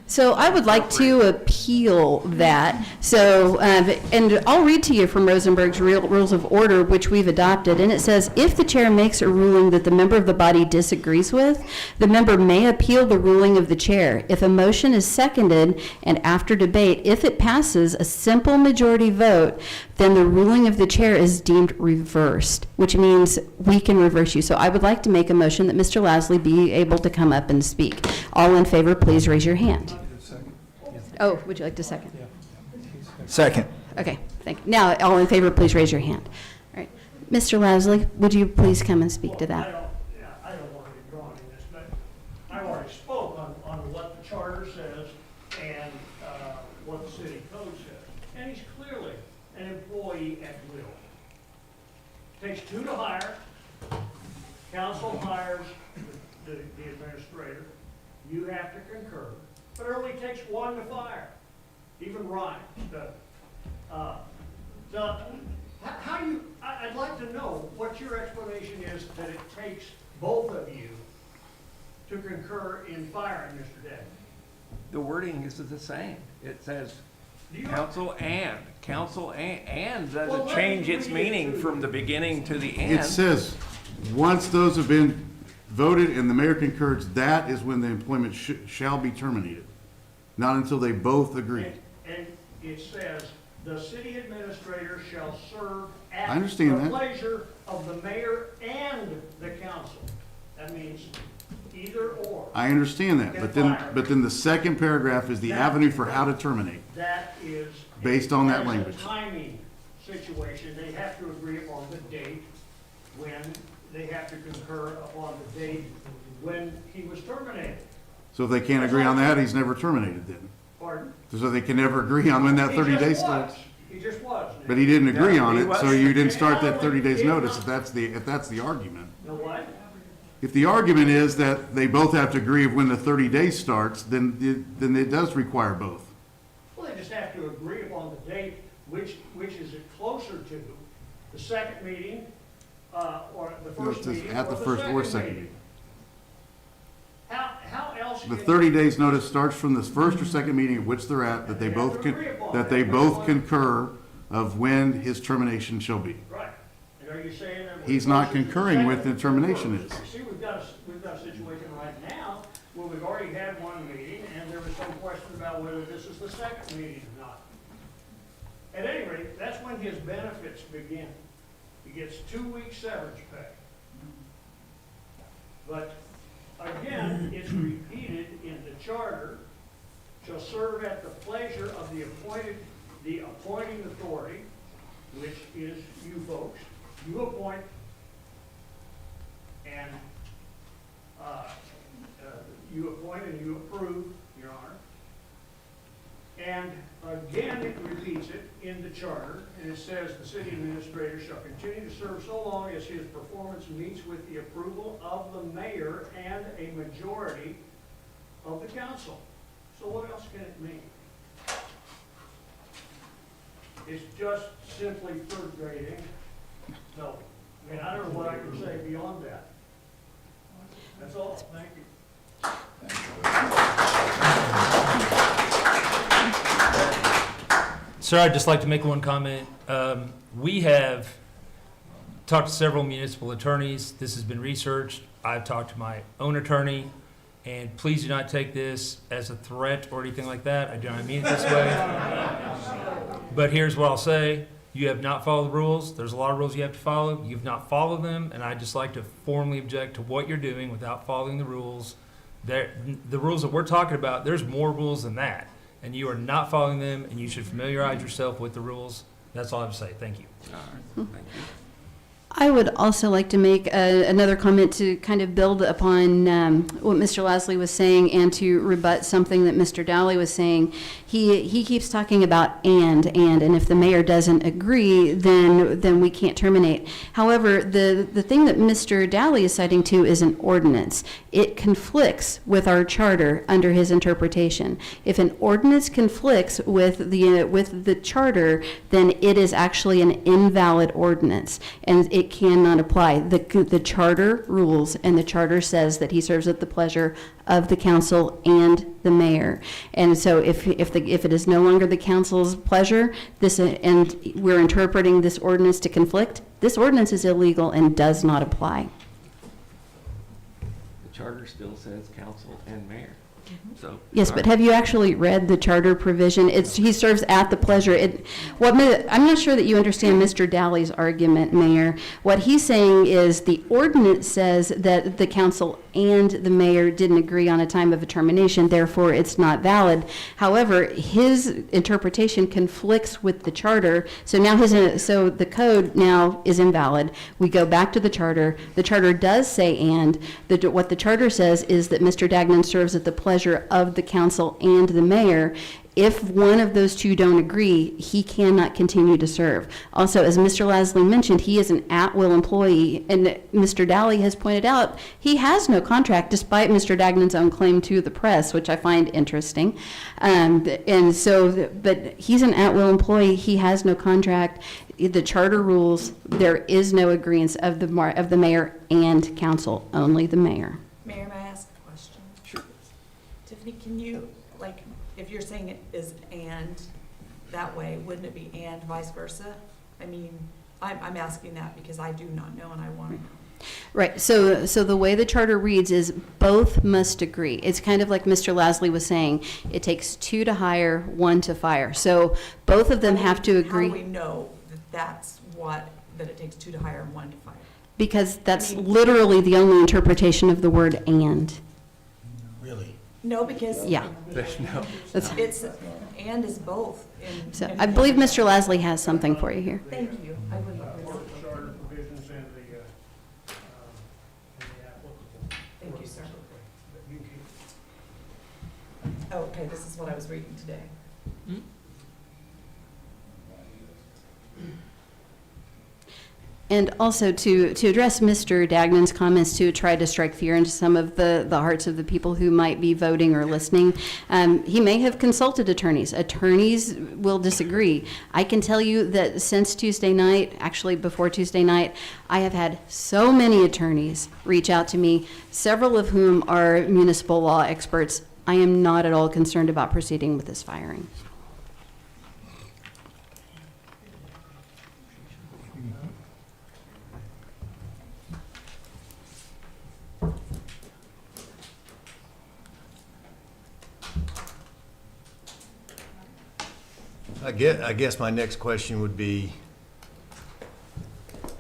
So I would like to appeal that. So, and I'll read to you from Rosenberg's Rules of Order, which we've adopted, and it says, if the chair makes a ruling that the member of the body disagrees with, the member may appeal the ruling of the chair. If a motion is seconded and after debate, if it passes a simple majority vote, then the ruling of the chair is deemed reversed, which means we can reverse you. So I would like to make a motion that Mr. Lasley be able to come up and speak. All in favor, please raise your hand. Oh, would you like to second? Second. Okay, thank you. Now, all in favor, please raise your hand. All right. Mr. Lasley, would you please come and speak to that? I don't want to get drawn in this, but I already spoke on what the charter says and what the city code says. And he's clearly an employee at will. Takes two to hire. Council hires the administrator. You have to concur. But it only takes one to fire. Even Ryan does. So, I'd like to know what your explanation is that it takes both of you to concur in firing Mr. Day. The wording is the same. It says council and Well, doesn't let change me its read it meaning to from you. the beginning to the It end. says, once those have been voted and the mayor concurs, that is when the employment shall be terminated. Not until they both agree. And it says, the city administrator shall serve I at understand the that. pleasure of the mayor and the council. That means either or. I understand that, but then the second paragraph is the avenue for how to terminate. That is. Based on that is a language. timing situation. They have to agree upon the date when, they have to concur upon the date when he was terminated. So if they can't agree on that, he's never terminated then. Pardon? So they can never agree on when that He 30 just days was. starts. He just was. But he didn't agree Yeah, on he it, was. so you didn't start that And 30 days it- notice, if that's the argument. You know what? If the argument is that they both have to agree of when the 30 days starts, then it does require both. Well, they just have to agree upon the date, which is it closer to, the second meeting, or the No, it first says meeting, at or the the first or second second meeting. meeting. How else The can? 30 days notice starts from the first or second meeting at which they're at, that they both concur of when his termination shall be. Right, and are you saying that? He's not concurring with the termination is. See, we've got a situation right now where we've already had one meeting, and there was some question about whether this is the second meeting or not. At any rate, that's when his benefits begin. He gets 2 weeks severance pay. But again, it's repeated in the charter, shall serve at the pleasure of the appointing authority, which is you folks. You appoint and, and you approve, Your Honor. And again, it repeats it in the charter, and it says the city administrator shall continue to serve so long as his performance meets with the approval of the mayor and a majority of the council. So what else can it mean? It's just simply third grading. So, I mean, I don't know what I can say beyond that. That's all, thank you. Sir, I'd just like to make one comment. We have talked to several municipal attorneys. This has been researched. I've talked to my own attorney, and please do not take this as a threat or anything like that. I do not mean it this way. But here's what I'll say. You have not followed the rules. There's a lot of rules you have to follow. You've not followed them, and I'd just like to formally object to what you're doing without following the rules. The rules that we're talking about, there's more rules than that, and you are not following them, and you should familiarize yourself with the rules. That's all I have to say. Thank you. All right, thank you. I would also like to make another comment to kind of build upon what Mr. Lasley was saying and to rebut something that Mr. Dowley was saying. He keeps talking about and if the mayor doesn't agree, then we can't terminate. However, the thing that Mr. Dowley is citing to is an ordinance. It conflicts with our charter under his interpretation. If an ordinance conflicts with the charter, then it is actually an invalid ordinance, and it cannot apply. The charter rules, and the charter says that he serves at the pleasure of the council and the mayor. And so if it is no longer the council's pleasure, and we're interpreting this ordinance to conflict, this ordinance is illegal and does not apply. The charter still says council and mayor, so. Yes, but have you actually read the charter provision? He serves at the pleasure. I'm not sure that you understand Mr. Dowley's argument, Mayor. What he's saying is the ordinance says that the council and the mayor didn't agree on a time of a termination, therefore it's not valid. However, his interpretation conflicts with the charter, so the code now is invalid. We go back to the charter. The charter does say what the charter says is that Mr. Dagnan serves at the pleasure of the council and the mayor. If one of those two don't agree, he cannot continue to serve. Also, as Mr. Lasley mentioned, he is an at-will employee, and Mr. Dowley has pointed out he has no contract, despite Mr. Dagnan's own claim to the press, which I find interesting. But he's an at-will employee. He has no contract. The charter rules, there is no agreement of the mayor and council, only the mayor. Mayor, may I ask a question? Sure. Tiffany, can you, if you're saying it is and that way, wouldn't it be and vice versa? I mean, I'm asking that because I do not know and I want to know. Right, so the way the charter reads is both must agree. It's kind of like Mr. Lasley was saying, it takes 2 to hire, 1 to fire. So both of them have to How agree. do we know that that's that it takes 2 to hire and 1 to fire? Because that's I mean- literally the only interpretation of the word and. Really? No, because Yeah. No. That's, it's, and is both. so I believe Mr. Lasley has something for you here. Thank you. I wouldn't. Charter provisions and the applicable. Thank you, sir. But you keep- Oh, okay, this is what I was reading today. And also to address Mr. Dagnan's comments to try to strike fear into some of the hearts of the people who might be voting or listening, he may have consulted attorneys. Attorneys will disagree. I can tell you that since Tuesday night, actually before Tuesday night, I have had so many attorneys reach out to me, several of whom are municipal law experts. I am not at all concerned about proceeding with this firing. I guess my next question would be,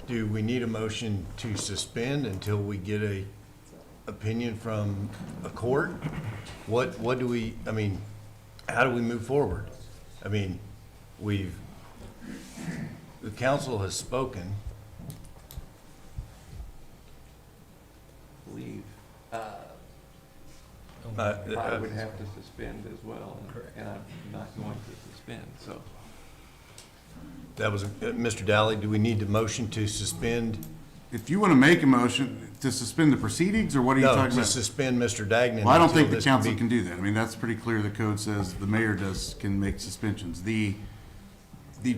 do we need a motion to suspend until we get a opinion from a court? What do we, I mean, how do we move forward? I mean, the council has spoken. Believe, Uh, I would have to suspend as well, and I'm not going to suspend, so. That was, Mr. Dally, do we need to motion to suspend? If you want to make a motion to suspend the proceedings, or what are you No, talking to about? suspend Mr. Dagnan. Well, I don't until think the this council be- can do that. I mean, that's pretty clear. The code says the mayor can make suspensions. The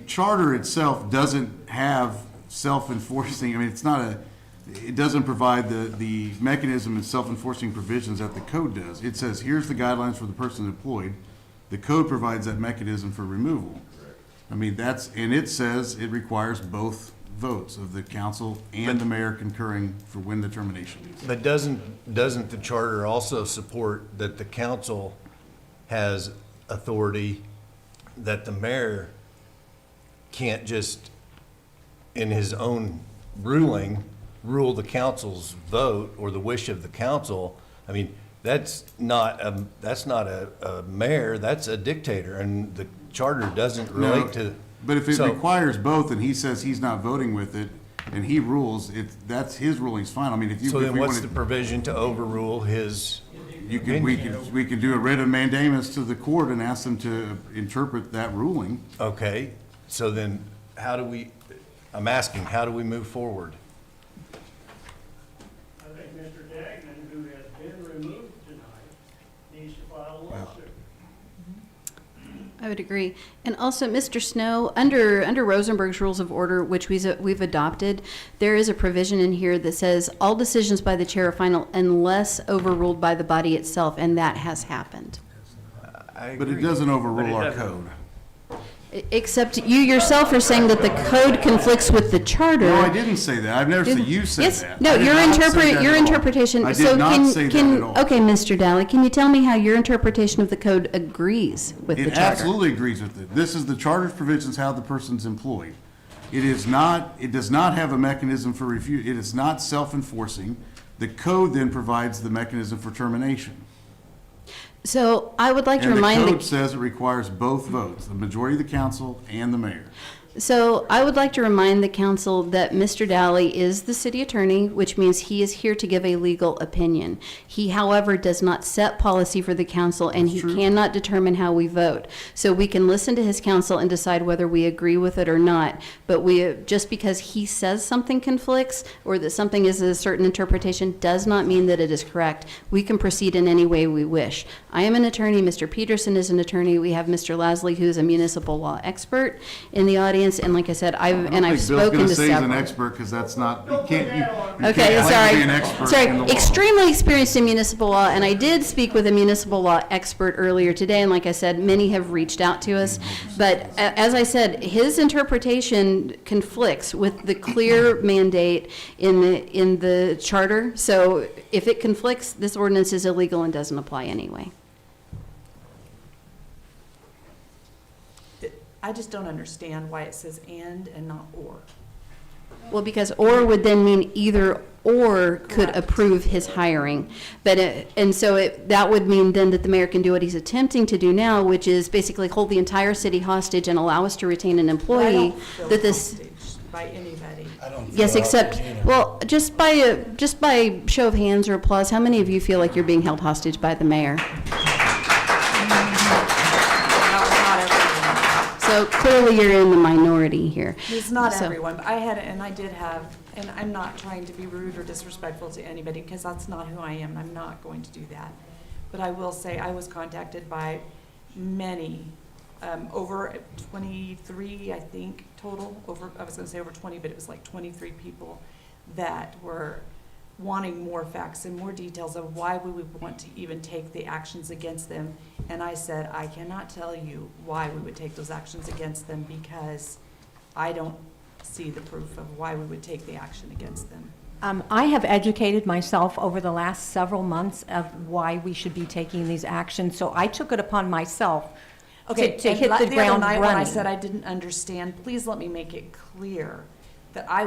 charter itself doesn't have self-enforcing, I mean, it doesn't provide the mechanism and self-enforcing provisions that the code does. It says, here's the guidelines for the person employed. The code provides that mechanism for removal. I mean, and it says it requires both votes of the council and the mayor concurring for when the termination is. But doesn't the charter also support that the council has authority, that the mayor can't just, in his own ruling, rule the council's vote or the wish of the council? I mean, that's not a mayor, that's a dictator, and the charter doesn't relate to. But if it So- requires both and he says he's not voting with it and he rules, that's his ruling's final. I mean, So then what's the wanted, provision to overrule his? we could do a writ of mandamus to the court and ask them to interpret that ruling. Okay, so then I'm asking, how do we move forward? I think Mr. Dagnan, who has been removed tonight, needs to file a lawsuit. I would agree. And also, Mr. Snow, under Rosenberg's Rules of Order, which we've adopted, there is a provision in here that says all decisions by the chair are final unless overruled by the body itself, and that has happened. I But it agree. doesn't overrule But it our doesn't. code. Except you yourself are saying that the code conflicts with the charter. No, I didn't say that. I've never said you said Yes, that. no, I did your not say that your at all. interpretation. I So did not say that at all. Okay, Mr. Daly, can you tell me how your interpretation of the code agrees with the It charter? absolutely agrees with it. This is the charter's provisions, how the person's employed. It does not have a mechanism for review. It is not self-enforcing. The code then provides the mechanism for termination. So I would like to And the remind code says it requires both votes, the majority of the council and the mayor. So I would like to remind the council that Mr. Daly is the city attorney, which means he is here to give a legal opinion. He, however, does not set policy for the council, and he cannot determine how we vote. So we can listen to his counsel and decide whether we agree with it or not. But just because he says something conflicts or that something is a certain interpretation does not mean that it is correct. We can proceed in any way we wish. I am an attorney. Mr. Peterson is an attorney. We have Mr. Lasley, who is a municipal law expert in the audience. experience, and like I said, I've spoken to Bill's gonna say he's an several. expert, because that's not, you can't Okay, claim to be an sorry. expert Sorry, in the law. extremely experienced in municipal law, and I did speak with a municipal law expert earlier today, and like I said, many have reached out to us. But as I said, his interpretation conflicts with the clear mandate in the charter. So if it conflicts, this ordinance is illegal and doesn't apply anyway. I just don't understand why it says and not or. Well, because or would then mean either or could Correct. approve his hiring. But, and so that would mean then that the mayor can do what he's attempting to do now, which is basically hold the entire city hostage and allow us to retain an But I employee don't feel that this. hostage by anybody. I don't feel Yes, except, hostage either. well, just by show of hands or applause, how many of you feel like you're being held hostage by the mayor? So clearly you're in the minority here. It's not So- everyone, but I had, and I did have, and I'm not trying to be rude or disrespectful to anybody, because that's not who I am, and I'm not going to do that. But I will say, I was contacted by many, over 23, I think, total, I was gonna say over 20, but it was like 23 people that were wanting more facts and more details of why we would want to even take the actions against them. And I said, I cannot tell you why we would take those actions against them, because I don't see the proof of why we would take the action against them. I have educated myself over the last several months of why we should be taking these actions, so I took it upon myself Okay, to and hit the other ground night when I running. said I didn't understand, please let me make it clear that I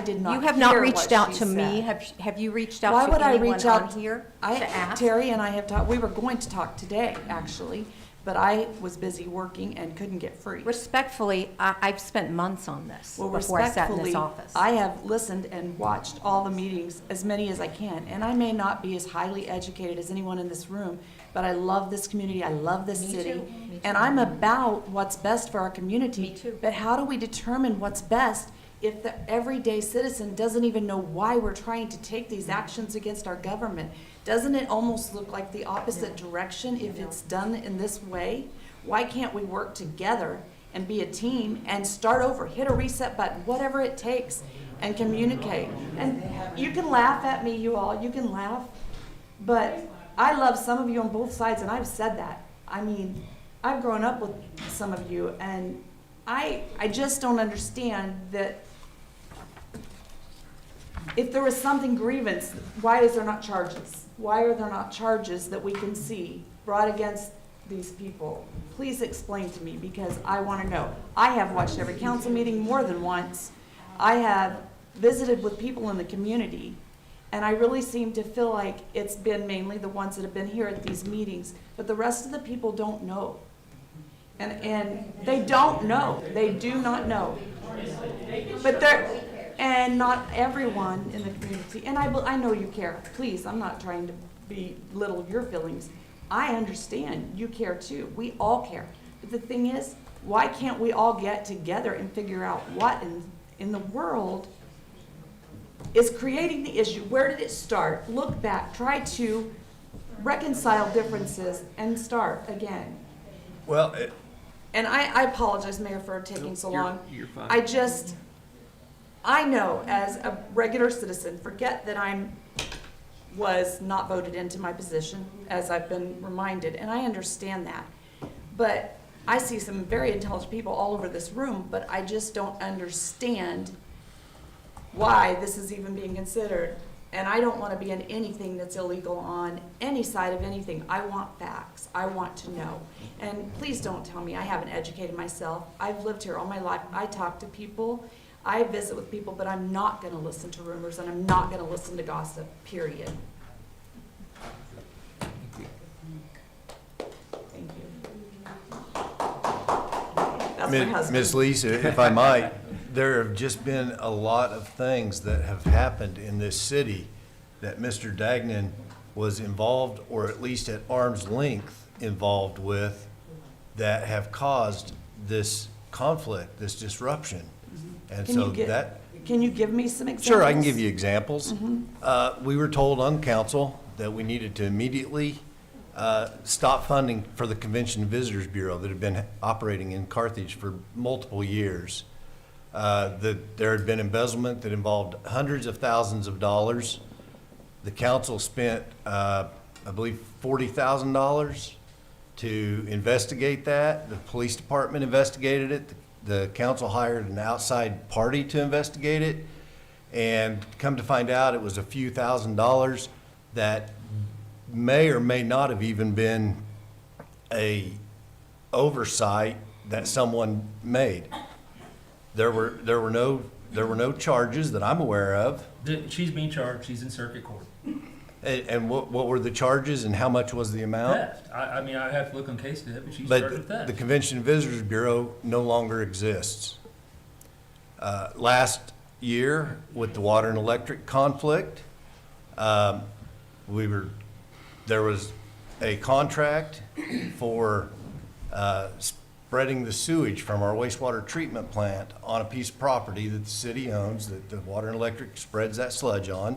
did not You have not hear reached what out she to me. said. Have you reached Why out would to I anyone reach on out? here I, to ask? Terry and I have talked, we were going to talk today, actually, but I was busy working and couldn't get free. Respectfully, I've spent months on this Well, before I sat in respectfully, this office. I have listened and watched all the meetings, as many as I can, and I may not be as highly educated as anyone in this room, but I love this community, I love this Me city. too. Me too. And I'm about what's best for our community. Me too. But how do we determine what's best if the everyday citizen doesn't even know why we're trying to take these actions against our government? Doesn't it almost look like the opposite direction if it's done in this way? Why can't we work together and be a team and start over, hit a reset button, whatever it takes, and communicate? And you can laugh at me, you all, you can laugh, but I love some of you on both sides, and I've said that. I mean, I've grown up with some of you, and I just don't understand that if there was something grievance, why is there not charges? Why are there not charges that we can see brought against these people? Please explain to me, because I want to know. I have watched every council meeting more than once. I have visited with people in the community, and I really seem to feel like it's been mainly the ones that have been here at these meetings, but the rest of the people don't know. And they don't know. They do not know. But they're, and not everyone in the community, and I know you care. Please, I'm not trying to belittle your feelings. I understand you care too. We all care. But the thing is, why can't we all get together and figure out what in the world is creating the issue? Where did it start? Look back, try to reconcile differences and start again. Well, And I apologize, Mayor, for taking so long. You're fine. I know as a regular citizen, forget that was not voted into my position, as I've been reminded, and I understand that. But I see some very intelligent people all over this room, but I just don't understand why this is even being considered. And I don't want to be in anything that's illegal on any side of anything. I want facts. I want to know. And please don't tell me I haven't educated myself. I've lived here all my life. I talk to people. I visit with people, but I'm not going to listen to rumors, and I'm not going to listen to gossip, period. Thank you. That's my husband. Ms. Lisa, if I might, there have just been a lot of things that have happened in this city that Mr. Dagnan was involved, or at least at arm's length involved with, that have caused this conflict, this disruption. And so Can you give me some examples? Sure, I can give you examples. We were told on council that we needed to immediately stop funding for the Convention and Visitors Bureau that had been operating in Carthage for multiple years. that there had been embezzlement that involved hundreds of thousands of dollars. The council spent, I believe, $40,000 to investigate that. The police department investigated it. The council hired an outside party to investigate it. And come to find out, it was a few $1,000s that may or may not have even been a oversight that someone made. There were no charges that I'm aware of. She's being charged, she's in circuit court. And what were the charges and how much was the amount? Theft. I mean, I have to look on case to it, but she's charged with But theft. the Convention and Visitors Bureau no longer exists. Last year, with the water and electric conflict, there was a contract for spreading the sewage from our wastewater treatment plant on a piece of property that the city owns, that the water and electric spreads that sludge on.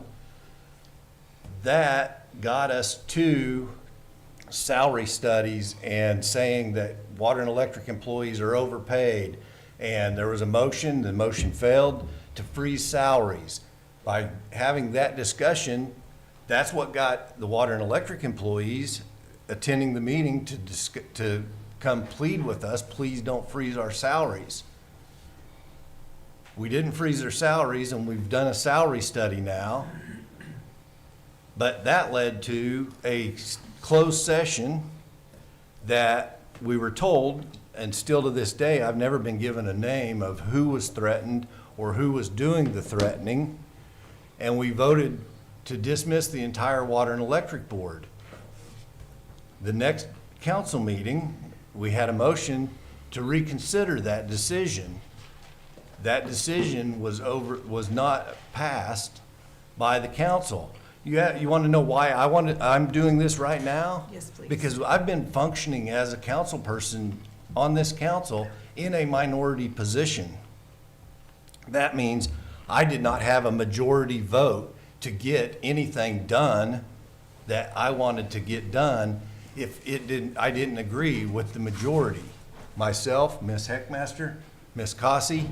That got us to salary studies and saying that water and electric employees are overpaid. And there was a motion, the motion failed, to freeze salaries. By having that discussion, that's what got the water and electric employees attending the meeting to come plead with us, please don't freeze our salaries. We didn't freeze their salaries, and we've done a salary study now. But that led to a closed session that we were told, and still to this day, I've never been given a name of who was threatened or who was doing the threatening. And we voted to dismiss the entire water and electric board. The next council meeting, we had a motion to reconsider that decision. That decision was not passed by the council. You want to know why I'm doing this right now? Yes, please. Because I've been functioning as a council person on this council in a minority position. That means I did not have a majority vote to get anything done that I wanted to get done if I didn't agree with the majority. Myself, Ms. Heckmaster, Ms. Cossey,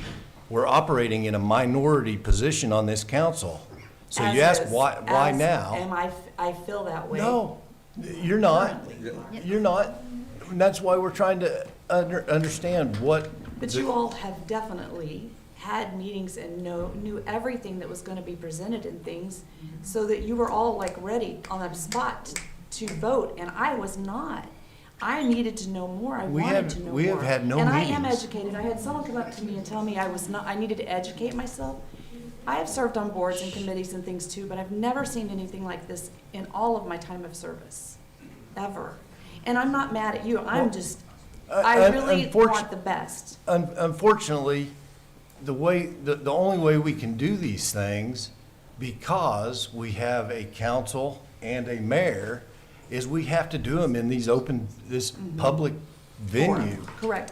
we're operating in a minority position on this council. So you ask why now? And I feel that way. No, you're not. Currently. You're not. And that's why we're trying to understand what. But you all have definitely had meetings and knew everything that was gonna be presented and things, so that you were all like ready on the spot to vote, and I was not. I needed to know more, I wanted to know more. We have had no And I am meetings. educated, I had someone come up to me and tell me I needed to educate myself. I have served on boards and committees and things too, but I've never seen anything like this in all of my time of service, ever. And I'm not mad at you, I'm just, I really want the best. Unfortunately, the only way we can do these things, because we have a council and a mayor, is we have to do them in this public venue. Correct.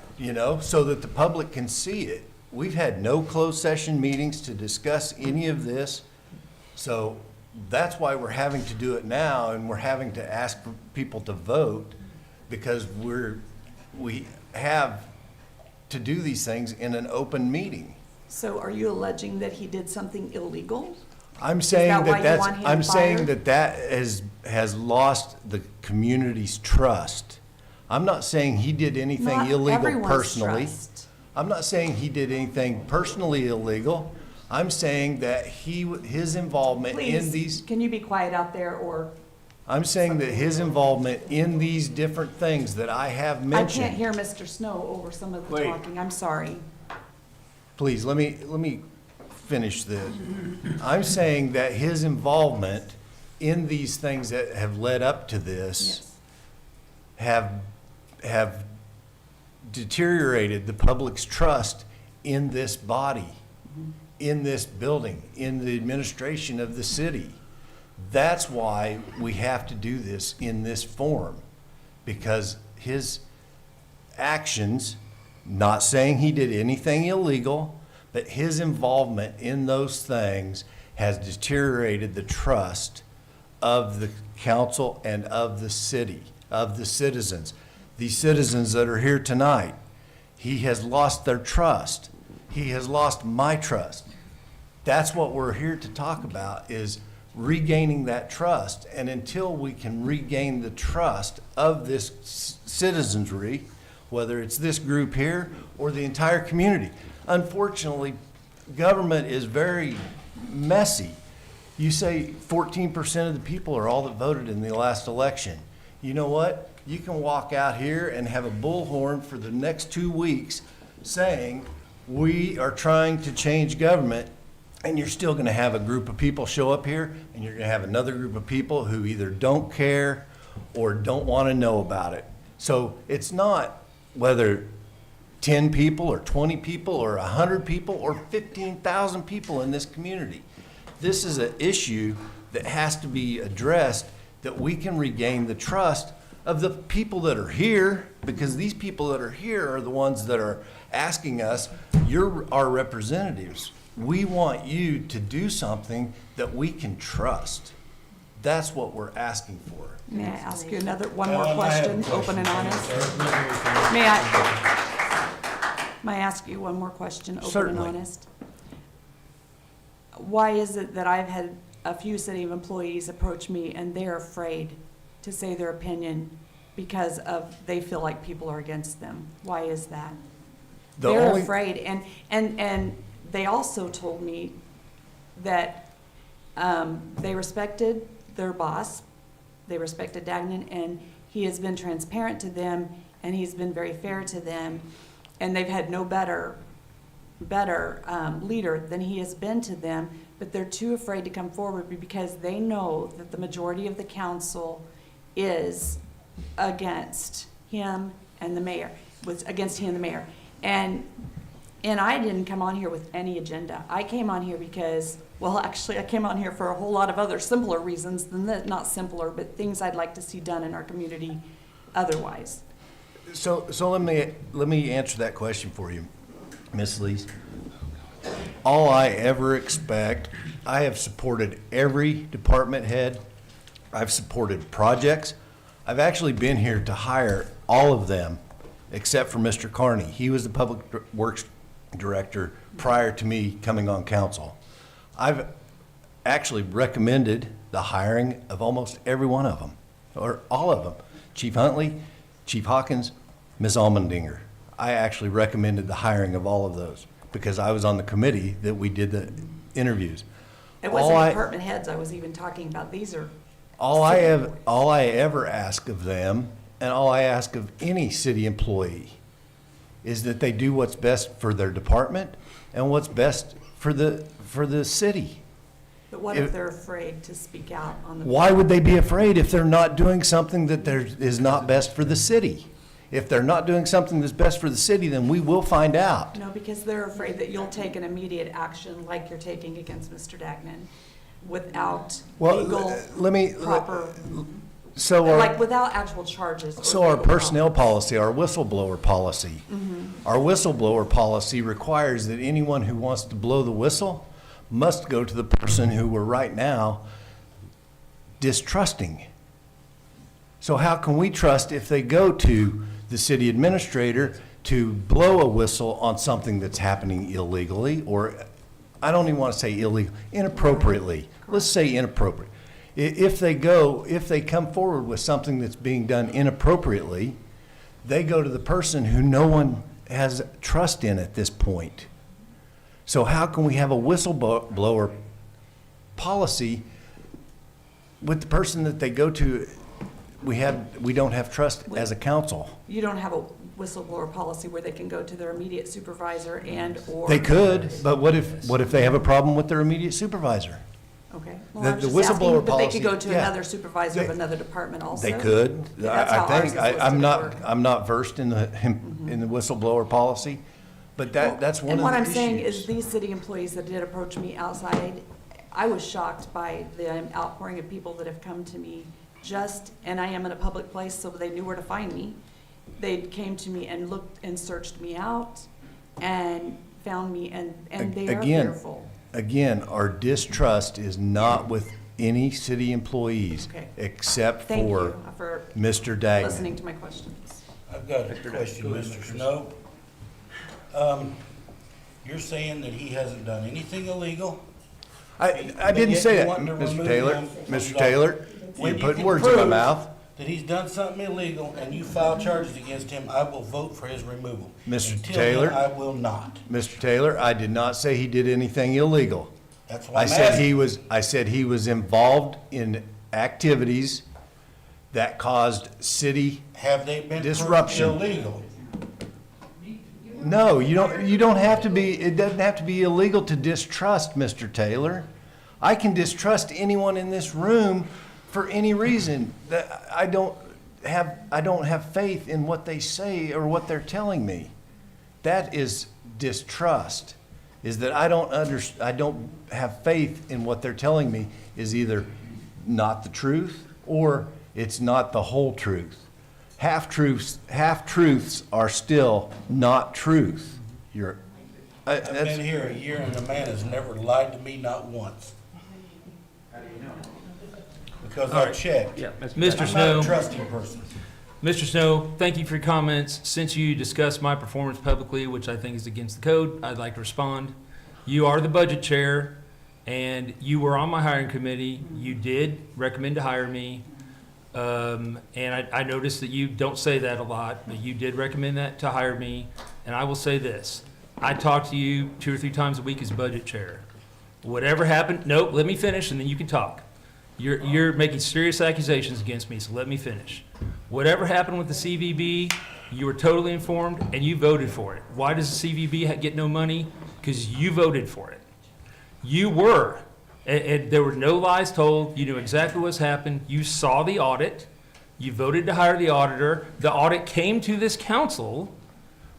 So that the public can see it. We've had no closed session meetings to discuss any of this. So that's why we're having to do it now, and we're having to ask for people to vote, because we have to do these things in an open meeting. So are you alleging that he did something illegal? I'm saying that why that you want him I'm saying fired? that has lost the community's trust. I'm not saying he did anything Not illegal everyone's personally. trust. I'm not saying he did anything personally illegal. I'm saying that his involvement in Please, these, can you be quiet out there, or I'm saying that his involvement in these different things that I have I mentioned. can't hear Mr. Snow over some of the Wait. talking, I'm sorry. Please, let me finish this. I'm saying that his involvement in these things that have led up to this have deteriorated the public's trust in this body, in this building, in the administration of the city. That's why we have to do this in this form, because his actions, not saying he did anything illegal, but his involvement in those things has deteriorated the trust of the council and of the city, of the citizens. These citizens that are here tonight, he has lost their trust. He has lost my trust. That's what we're here to talk about, is regaining that trust. And until we can regain the trust of this citizenry, whether it's this group here or the entire community. Unfortunately, government is very messy. You say 14% of the people are all that voted in the last election. You know what? You can walk out here and have a bullhorn for the next 2 weeks saying, we are trying to change government, and you're still gonna have a group of people show up here, and you're gonna have another group of people who either don't care or don't wanna know about it. So it's not whether 10 people or 20 people or 100 people or 15,000 people in this community. This is an issue that has to be addressed, that we can regain the trust of the people that are here, because these people that are here are the ones that are asking us, you're our representatives. We want you to do something that we can trust. That's what we're asking for. May I ask you one more question, open and honest? May I ask you one more question, open Certainly. and honest? Why is it that I've had a few city employees approach me and they're afraid to say their opinion because they feel like people are against them? Why is that? They're afraid, and they also told me that they respected their boss, they respected Dagnan, and he has been transparent to them, and he's been very fair to them, and they've had no better leader than he has been to them, but they're too afraid to come forward because they know that the majority of the council is against him and the mayor, was against him and the mayor. And I didn't come on here with any agenda. I came on here because, well, actually, I came on here for a whole lot of other simpler reasons than that, not simpler, but things I'd like to see done in our community otherwise. So let me answer that question for you, Ms. Lees. All I ever expect, I have supported every department head. I've supported projects. I've actually been here to hire all of them except for Mr. Carney. He was the Public Works Director prior to me coming on council. I've actually recommended the hiring of almost every one of them, or all of them. Chief Huntley, Chief Hawkins, Ms. Almendinger. I actually recommended the hiring of all of those because I was on the committee that we did the interviews. It wasn't department heads I was even talking about. These are all I ever ask of them, and all I ask of any city employee, is that they do what's best for their department and what's best for the city. But what if they're afraid to speak out on the? Why would they be afraid if they're not doing something that is not best for the city? If they're not doing something that's best for the city, then we will find out. No, because they're afraid that you'll take an immediate action like you're taking against Mr. Dagnan without legal, proper, like without actual charges. So our personnel policy, our whistleblower policy, our whistleblower policy requires that anyone who wants to blow the whistle must go to the person who we're right now distrusting. So how can we trust if they go to the city administrator to blow a whistle on something that's happening illegally, or I don't even want to say illegal, inappropriately. Let's say inappropriate. If they come forward with something that's being done inappropriately, they go to the person who no one has trust in at this point. So how can we have a whistleblower policy with the person that they go to? We don't have trust as a council. You don't have a whistleblower policy where they can go to their immediate supervisor and/or. They could, but what if they have a problem with their immediate supervisor? Okay. Well, The I'm just whistleblower asking, but they policy, could go to yeah. another supervisor of another department also. They could. That's I how ours think, is listed I'm at work. not versed in the whistleblower policy, but that's one of the issues. And what I'm saying is these city employees that did approach me outside, I was shocked by the outpouring of people that have come to me and I am in a public place, so they knew where to find me. They came to me and looked and searched me out and found me, and they are fearful. Again, our distrust is not with any city employees except Thank for you for Mr. Dagnan. listening to my questions. I've got a question, Mr. Snow. You're saying that he hasn't done anything illegal? I didn't yet say you that, want to Mr. remove Taylor. him from Mr. the Taylor, When you're you putting can words in my prove mouth. that he's done something illegal and you file charges against him, I will vote for his removal. Mr. Until Taylor? then, I will not. Mr. Taylor, I did not say he did anything illegal. That's why I I'm said asking. I said he was involved in activities that caused city, Have they been disruption. illegal? no, you don't have to be, it doesn't have to be illegal to distrust, Mr. Taylor. I can distrust anyone in this room for any reason. That I don't have faith in what they say or what they're telling me. That is distrust. Is that I don't have faith in what they're telling me is either not the truth or it's not the whole truth. Half-truths are still not truth. I've been here a year and the man has never lied to me, not once. Because All I right. checked. Yeah, Mr. Mr. I'm Snow. not a trusting person. Mr. Snow, thank you for your comments. Since you discussed my performance publicly, which I think is against the code, I'd like to respond. You are the budget chair, and you were on my hiring committee. You did recommend to hire me. And I noticed that you don't say that a lot, but you did recommend that to hire me. And I will say this, I talk to you 2 or 3 times a week as budget chair. Whatever happened, nope, let me finish and then you can talk. You're making serious accusations against me, so let me finish. Whatever happened with the CVB, you were totally informed and you voted for it. Why does the CVB get no money? Because you voted for it. You were. And there were no lies told. You knew exactly what's happened. You saw the audit. You voted to hire the auditor. The audit came to this council,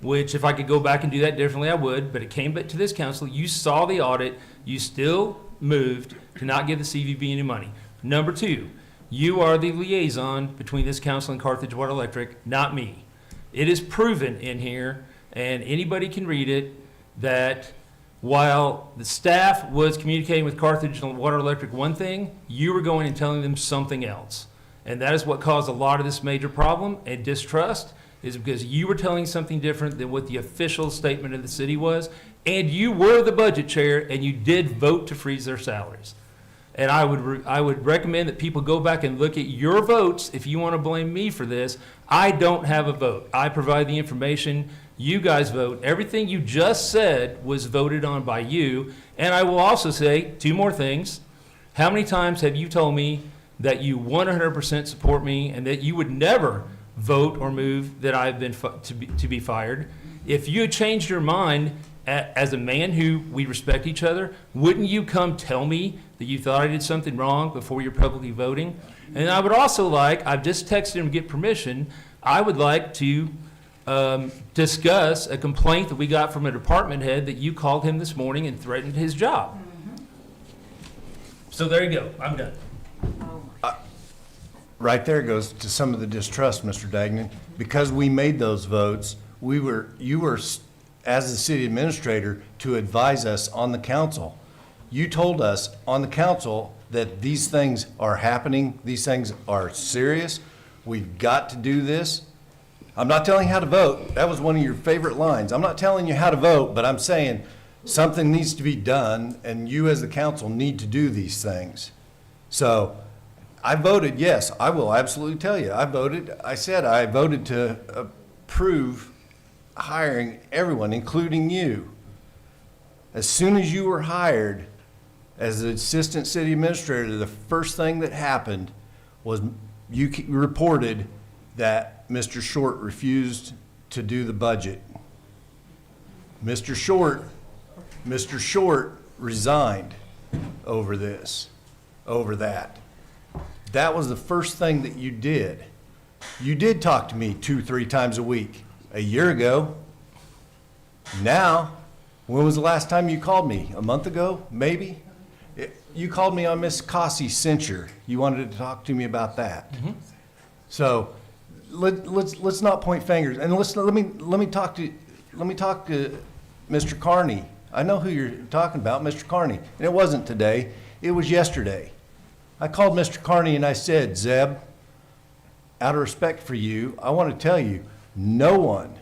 which if I could go back and do that differently, I would, but it came back to this council. You saw the audit. You still moved to not give the CVB any money. Number 2, you are the liaison between this council and Carthage Water Electric, not me. It is proven in here, and anybody can read it, that while the staff was communicating with Carthage Water Electric one thing, you were going and telling them something else. And that is what caused a lot of this major problem and distrust, is because you were telling something different than what the official statement of the city was, and you were the budget chair, and you did vote to freeze their salaries. And I would recommend that people go back and look at your votes if you want to blame me for this. I don't have a vote. I provide the information. You guys vote. Everything you just said was voted on by you. And I will also say 2 more things. How many times have you told me that you 100% support me and that you would never vote or move that I've been to be fired? If you had changed your mind as a man who we respect each other, wouldn't you come tell me that you thought I did something wrong before you're publicly voting? And I would also like, I've just texted him to get permission, I would like to discuss a complaint that we got from a department head that you called him this morning and threatened his job. So there you go, I'm done. Right there goes to some of the distrust, Mr. Dagnan. Because we made those votes, you were, as the city administrator, to advise us on the council. You told us on the council that these things are happening, these things are serious, we've got to do this. I'm not telling you how to vote. That was one of your favorite lines. I'm not telling you how to vote, but I'm saying something needs to be done, and you as the council need to do these things. So I voted, yes, I will absolutely tell you. I said I voted to approve hiring everyone, including you. As soon as you were hired as the assistant city administrator, the first thing that happened was you reported that Mr. Short refused to do the budget. Mr. Short resigned over that. That was the first thing that you did. You did talk to me 2-3 times a week a year ago. Now, when was the last time you called me? A month ago, maybe? You called me on Miss Cossey's censure. You wanted to talk to me about that. Mm-hmm. So let's not point fingers, and let me talk to Mr. Carney. I know who you're talking about, Mr. Carney, and it wasn't today. It was yesterday. I called Mr. Carney and I said, Zeb, out of respect for you, I want to tell you, no one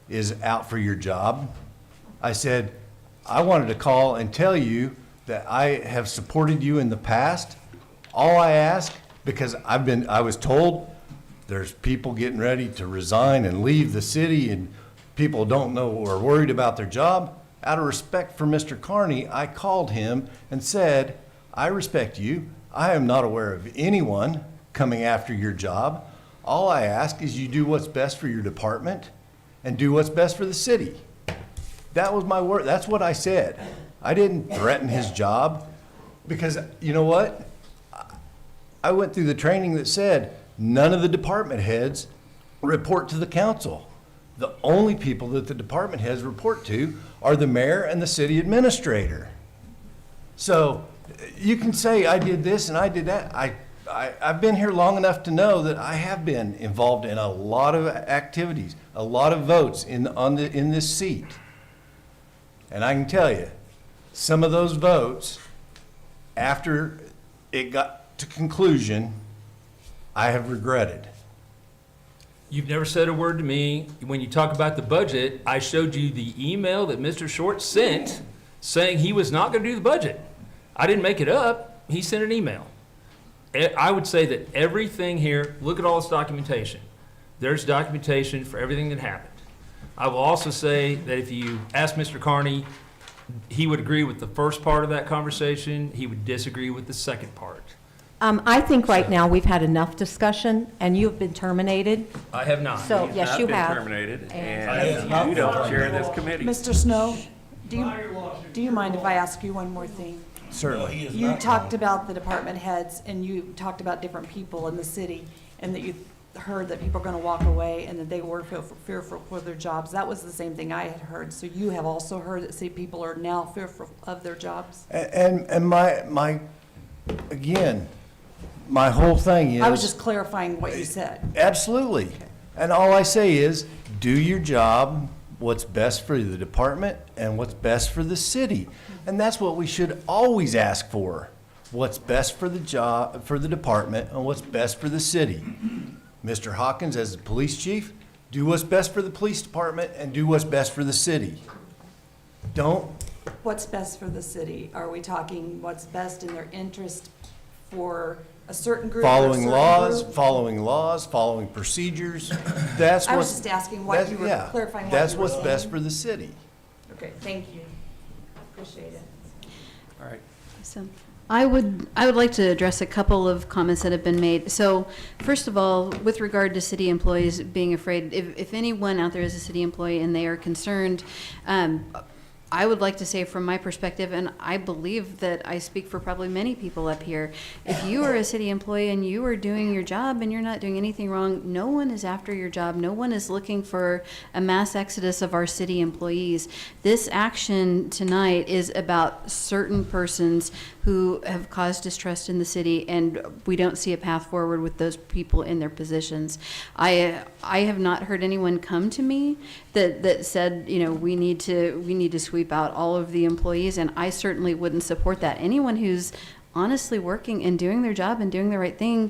is out for your job. I said, I wanted to call and tell you that I have supported you in the past. All I ask, because I was told there's people getting ready to resign and leave the city and people don't know or are worried about their job. Out of respect for Mr. Carney, I called him and said, I respect you. I am not aware of anyone coming after your job. All I ask is you do what's best for your department and do what's best for the city. That was my word. That's what I said. I didn't threaten his job because you know what? I went through the training that said none of the department heads report to the council. The only people that the department heads report to are the mayor and the city administrator. So you can say I did this and I did that. I've been here long enough to know that I have been involved in a lot of activities, a lot of votes in this seat. And I can tell you, some of those votes, after it got to conclusion, I have regretted. You've never said a word to me. When you talk about the budget, I showed you the email that Mr. Short sent saying he was not going to do the budget. I didn't make it up. He sent an email. I would say that everything here, look at all this documentation. There's documentation for everything that happened. I will also say that if you ask Mr. Carney, he would agree with the first part of that conversation. He would disagree with the second part. I think right now we've had enough discussion, and you have been terminated. I have not. So, He's yes, not you been have. terminated, And- and you don't chair this committee. Mr. Snow, do you mind if I ask you one more thing? Certainly. You talked about the department heads, and you talked about different people in the city, and that you heard that people are gonna walk away, and that they were fearful for their jobs. That was the same thing I had heard. So you have also heard that people are now fearful of their jobs? And my again, my whole thing is. I was just clarifying what you said. Absolutely. And all I say is, do your job, what's best for the department and what's best for the city. And that's what we should always ask for. What's best for the job, for the department, and what's best for the city. Mr. Hawkins, as the police chief, do what's best for the police department and do what's best for the city. Don't. What's best for the city? Are we talking what's best in their interest for a certain group? Following laws, following procedures. That's I was what's. just asking what you were yeah, clarifying. What That's you were what's saying. best for the city. Okay, thank you. Appreciate it. All right. So I would like to address a couple of comments that have been made. So first of all, with regard to city employees being afraid, if anyone out there is a city employee and they are concerned, I would like to say from my perspective, and I believe that I speak for probably many people up here, if you are a city employee and you are doing your job and you're not doing anything wrong, no one is after your job. No one is looking for a mass exodus of our city employees. This action tonight is about certain persons who have caused distrust in the city, and we don't see a path forward with those people in their positions. I have not heard anyone come to me that said, you know, we need to sweep out all of the employees, and I certainly wouldn't support that. Anyone who's honestly working and doing their job and doing the right thing,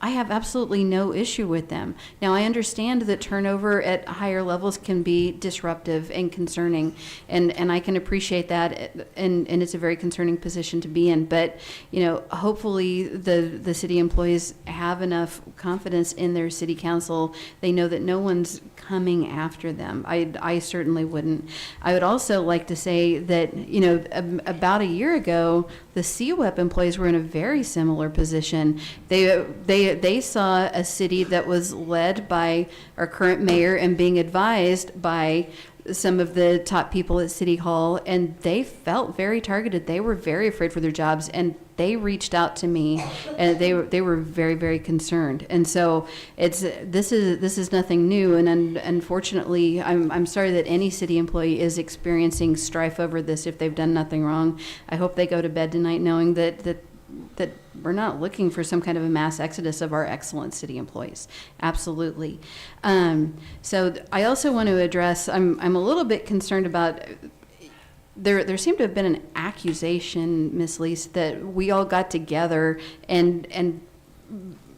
I have absolutely no issue with them. Now, I understand that turnover at higher levels can be disruptive and concerning, and I can appreciate that, and it's a very concerning position to be in. But, you know, hopefully the city employees have enough confidence in their city council. They know that no one's coming after them. I certainly wouldn't. I would also like to say that, you know, about a year ago, the CWEP employees were in a very similar position. They saw a city that was led by our current mayor and being advised by some of the top people at City Hall, and they felt very targeted. They were very afraid for their jobs, and they reached out to me, and they were very, very concerned. And so this is nothing new, and unfortunately, I'm sorry that any city employee is experiencing strife over this if they've done nothing wrong. I hope they go to bed tonight knowing that we're not looking for some kind of a mass exodus of our excellent city employees. Absolutely. So I also want to address, I'm a little bit concerned about, there seemed to have been an accusation, Ms. Lees, that we all got together and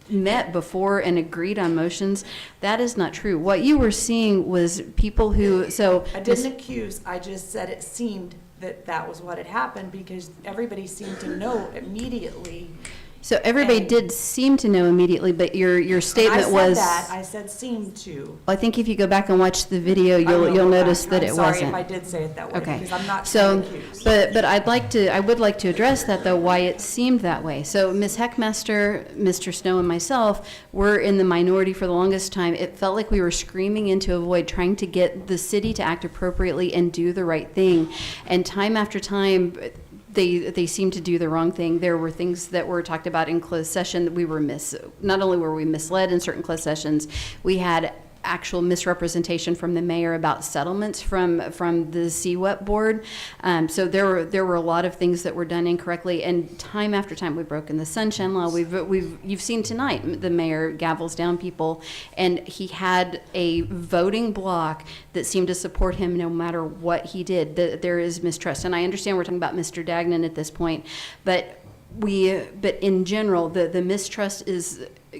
met before and agreed on motions. That is not true. What you were seeing was people who, so. I didn't accuse, I just said it seemed that that was what had happened, because everybody seemed to know immediately. So everybody And- did seem to know immediately, but your statement was. I said seemed to. I think if you go back and watch the video, I will you'll go notice back. that I'm it sorry wasn't. if I did say it that way, Okay. because I'm not So, trying to accuse. but I would like to address that though, why it seemed that way. So Ms. Heckmaster, Mr. Snow, and myself were in the minority for the longest time. It felt like we were screaming into a void, trying to get the city to act appropriately and do the right thing. And time after time, they seemed to do the wrong thing. There were things that were talked about in closed session that we were not only were we misled in certain closed sessions, we had actual misrepresentation from the mayor about settlements from the CWEP board. So there were a lot of things that were done incorrectly, and time after time we've broken the sunshine law. You've seen tonight the mayor gavels down people, and he had a voting bloc that seemed to support him no matter what he did. There is mistrust, and I understand we're talking about Mr. Dagnan at this point, but in general, the mistrust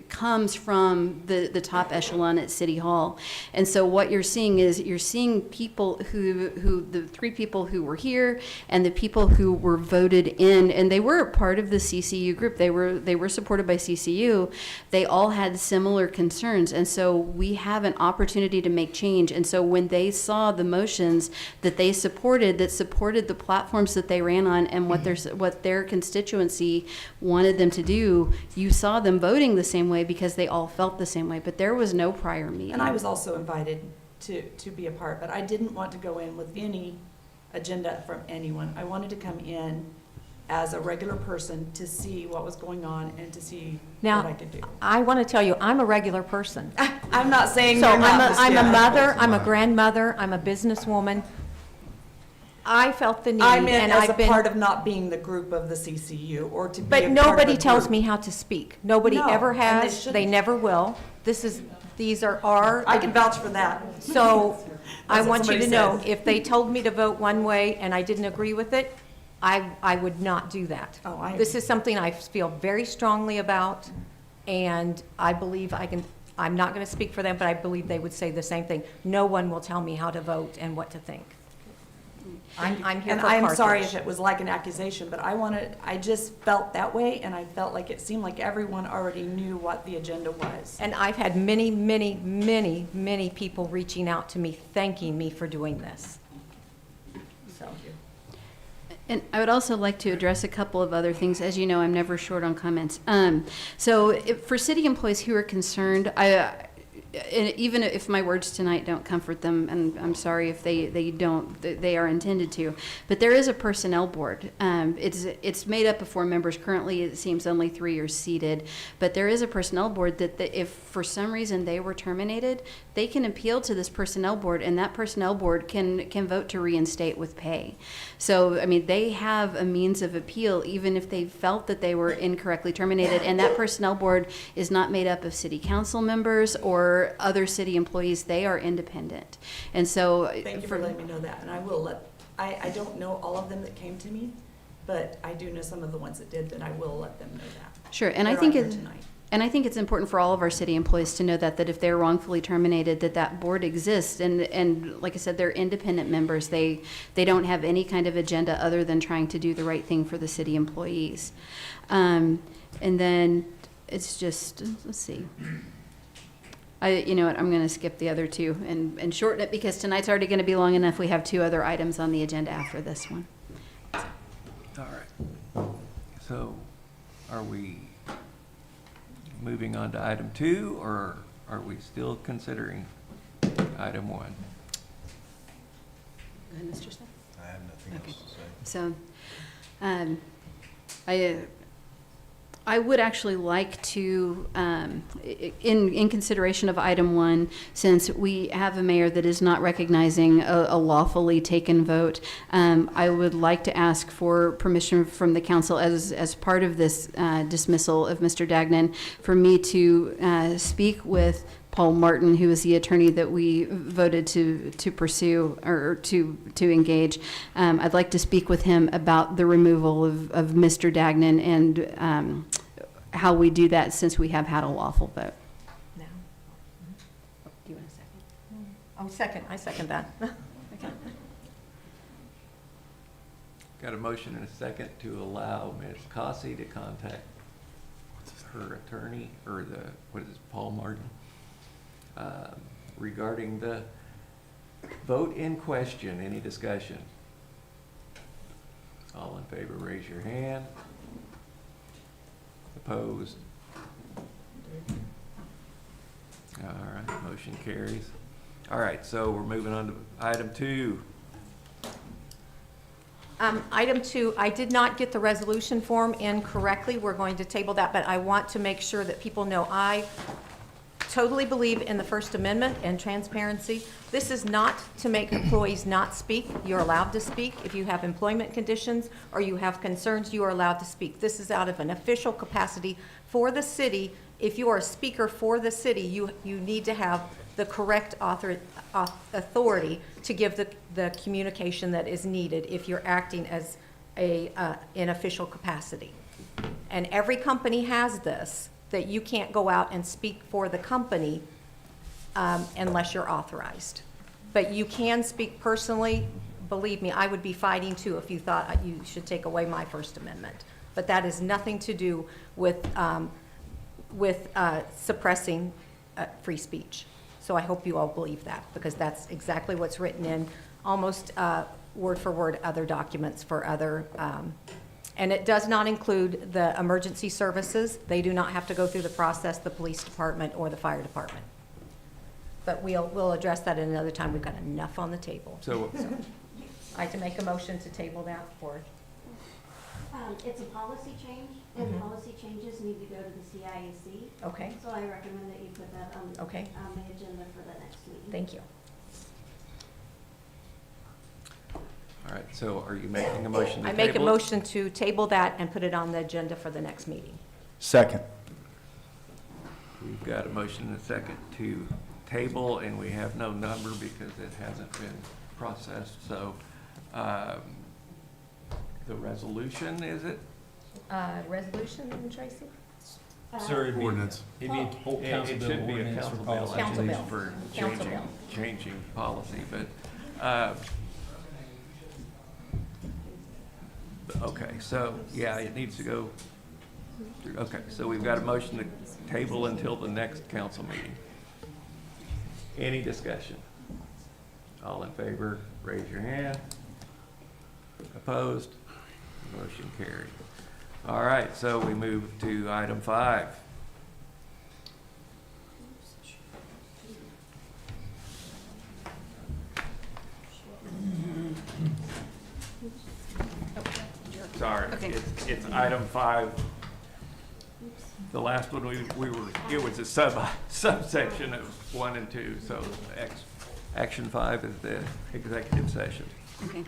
comes from the top echelon at City Hall. And so what you're seeing is people who the three people who were here and the people who were voted in, and they were part of the CCU group. They were supported by CCU. They all had similar concerns. And so we have an opportunity to make change. And so when they saw the motions that they supported, that supported the platforms that they ran on and what their constituency wanted them to do, you saw them voting the same way because they all felt the same way. But there was no prior meeting. And I was also invited to be a part, but I didn't want to go in with any agenda from anyone. I wanted to come in as a regular person to see what was going on and to see what I could do. I want to tell you, I'm a regular person. I'm not saying So you're not, Ms. I'm a Janice. mother, I'm a grandmother, I'm a businesswoman. I felt the need, I meant and as a I've been, part of not being the group of the CCU or to be a but part of nobody a tells group. me how to speak. Nobody No, ever and they has, shouldn't. they never will. These are our, I can vouch for that. so I That's what want you somebody to know, said. if they told me to vote one way and I didn't agree with it, I would not do that. Oh, This is something I feel very strongly about, and I believe I'm not going to speak for them, but I believe they would say the same thing. No one will tell me how to vote and what to think. I'm here And for I'm sorry Carthage. if it was like an accusation, but I just felt that way, and I felt like it seemed like everyone already knew what the agenda was. And I've had many, many, many, many people reaching out to me, thanking me for doing this. So, And I would also like to address a couple of other things. As you know, I'm never short on comments. For city employees who are concerned, even if my words tonight don't comfort them, and I'm sorry if they don't, they are intended to, but there is a personnel board. It's made up of 4 members. Currently, it seems only 3 are seated, but there is a personnel board that if for some reason they were terminated, they can appeal to this personnel board, and that personnel board can vote to reinstate with pay. So, I mean, they have a means of appeal even if they felt that they were incorrectly terminated, and that personnel board is not made up of city council members or other city employees. They are independent. And so Thank you for letting me know that, and I will I don't know all of them that came to me, but I do know some of the ones that did, and I will let them know that. Sure, and They're I think on here tonight. and I think it's important for all of our city employees to know that if they're wrongfully terminated, that board exists, and like I said, they're independent members. They don't have any kind of agenda other than trying to do the right thing for the city employees. And then it's just, let's see. You know what, I'm going to skip the other 2 and shorten it because tonight's already going to be long enough. We have 2 other items on the agenda after this one. All right. So are we moving on to item 2, or are we still considering item 1? Mr. Smith? I have nothing else to say. So, I would actually like to, in consideration of item 1, since we have a mayor that is not recognizing a lawfully taken vote, I would like to ask for permission from the council as part of this dismissal of Mr. Dagnan for me to speak with Paul Martin, who is the attorney that we voted to pursue or to engage. I'd like to speak with him about the removal of Mr. Dagnan and how we do that since we have had a lawful vote. now. Do you want a second? I second that. got a motion and a second to allow Ms. Cossey to contact her attorney, or what is it, Paul Martin, regarding the vote in question. Any discussion? All in favor, raise your hand. Opposed? All right, motion carries. All right, so we're moving on to item 2. Item 2, I did not get the resolution form in correctly. We're going to table that, but I want to make sure that people know I totally believe in the First Amendment and transparency. This is not to make employees not speak. You're allowed to speak. If you have employment conditions or you have concerns, you are allowed to speak. This is out of an official capacity for the city. If you are a speaker for the city, you need to have the correct authority to give the communication that is needed if you're acting as in official capacity. And every company has this, that you can't go out and speak for the company unless you're authorized. But you can speak personally. Believe me, I would be fighting too if you thought you should take away my First Amendment. But that has nothing to do with suppressing free speech. So I hope you all believe that, because that's exactly what's written in almost word for word other documents for other, and it does not include the emergency services. They do not have to go through the process, the police department or the fire department. But we'll address that at another time. We've got enough on the table. So I have to make a motion to table that for. It's a policy change, and policy changes need to go to the CIAC. Okay. So I recommend that you put that on the agenda for the next meeting. Thank you. all right, so are you making a motion to I table? make a motion to table that and put it on the agenda for the next meeting. Second. We've got a motion and a second to table, and we have no number because it hasn't been processed. So the resolution, is it? Resolution, Tracy? Sir, it'd be, Ordinance. it'd be a whole council It bill should be a ordinance for council bill, policy. Council actually, bill. for Council bill. changing policy, okay, so, yeah, it needs to go through, okay, so we've got a motion to table until the next council meeting. Any discussion? All in favor, raise your hand. Opposed? Motion carried. All right, so we move to item 5. Sorry, it's item 5. The last one it was a subsection of 1 and 2, so action 5 is the executive session. Okay.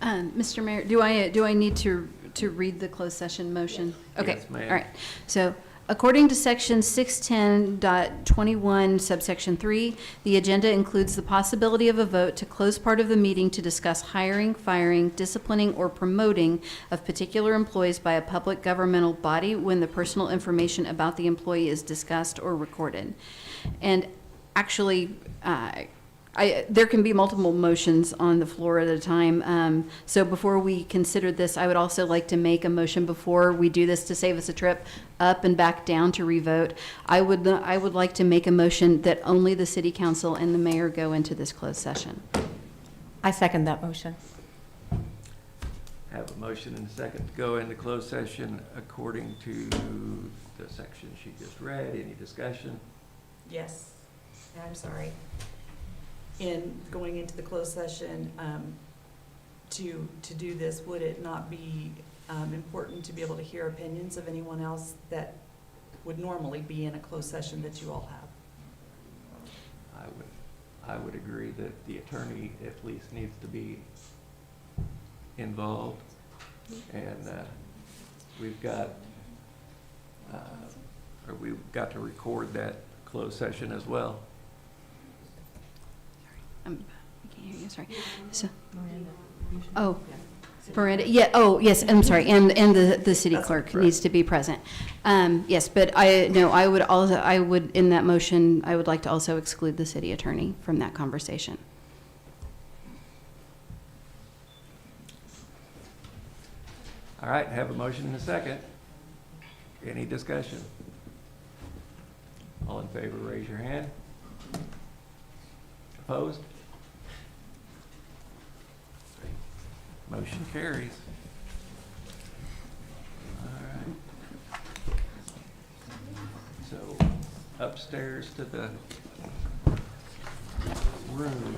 Mr. Mayor, do I need to read the closed session motion? Okay. Yes, ma'am. All right. So, according to section 610.21 subsection 3, the agenda includes the possibility of a vote to close part of the meeting to discuss hiring, firing, disciplining, or promoting of particular employees by a public governmental body when the personal information about the employee is discussed or recorded. And actually, there can be multiple motions on the floor at a time. So before we consider this, I would also like to make a motion before we do this to save us a trip up and back down to revote. I would like to make a motion that only the city council and the mayor go into this closed session. I second that motion. Have a motion and a second to go into closed session according to the section she just read. Any discussion? Yes, I'm sorry. In going into the closed session, to do this, would it not be important to be able to hear opinions of anyone else that would normally be in a closed session that you all have? I would agree that the attorney at least needs to be involved, and we've got to record that closed session as well. I can't hear you, sorry. So, Miranda, yeah, oh, yes, I'm sorry, and the city clerk needs to be present. Yes, but I would, in that motion, I would like to also exclude the city attorney from that conversation. All right, have a motion and a second. Any discussion? All in favor, raise your hand. Opposed? Motion carries. All right. So upstairs to the room.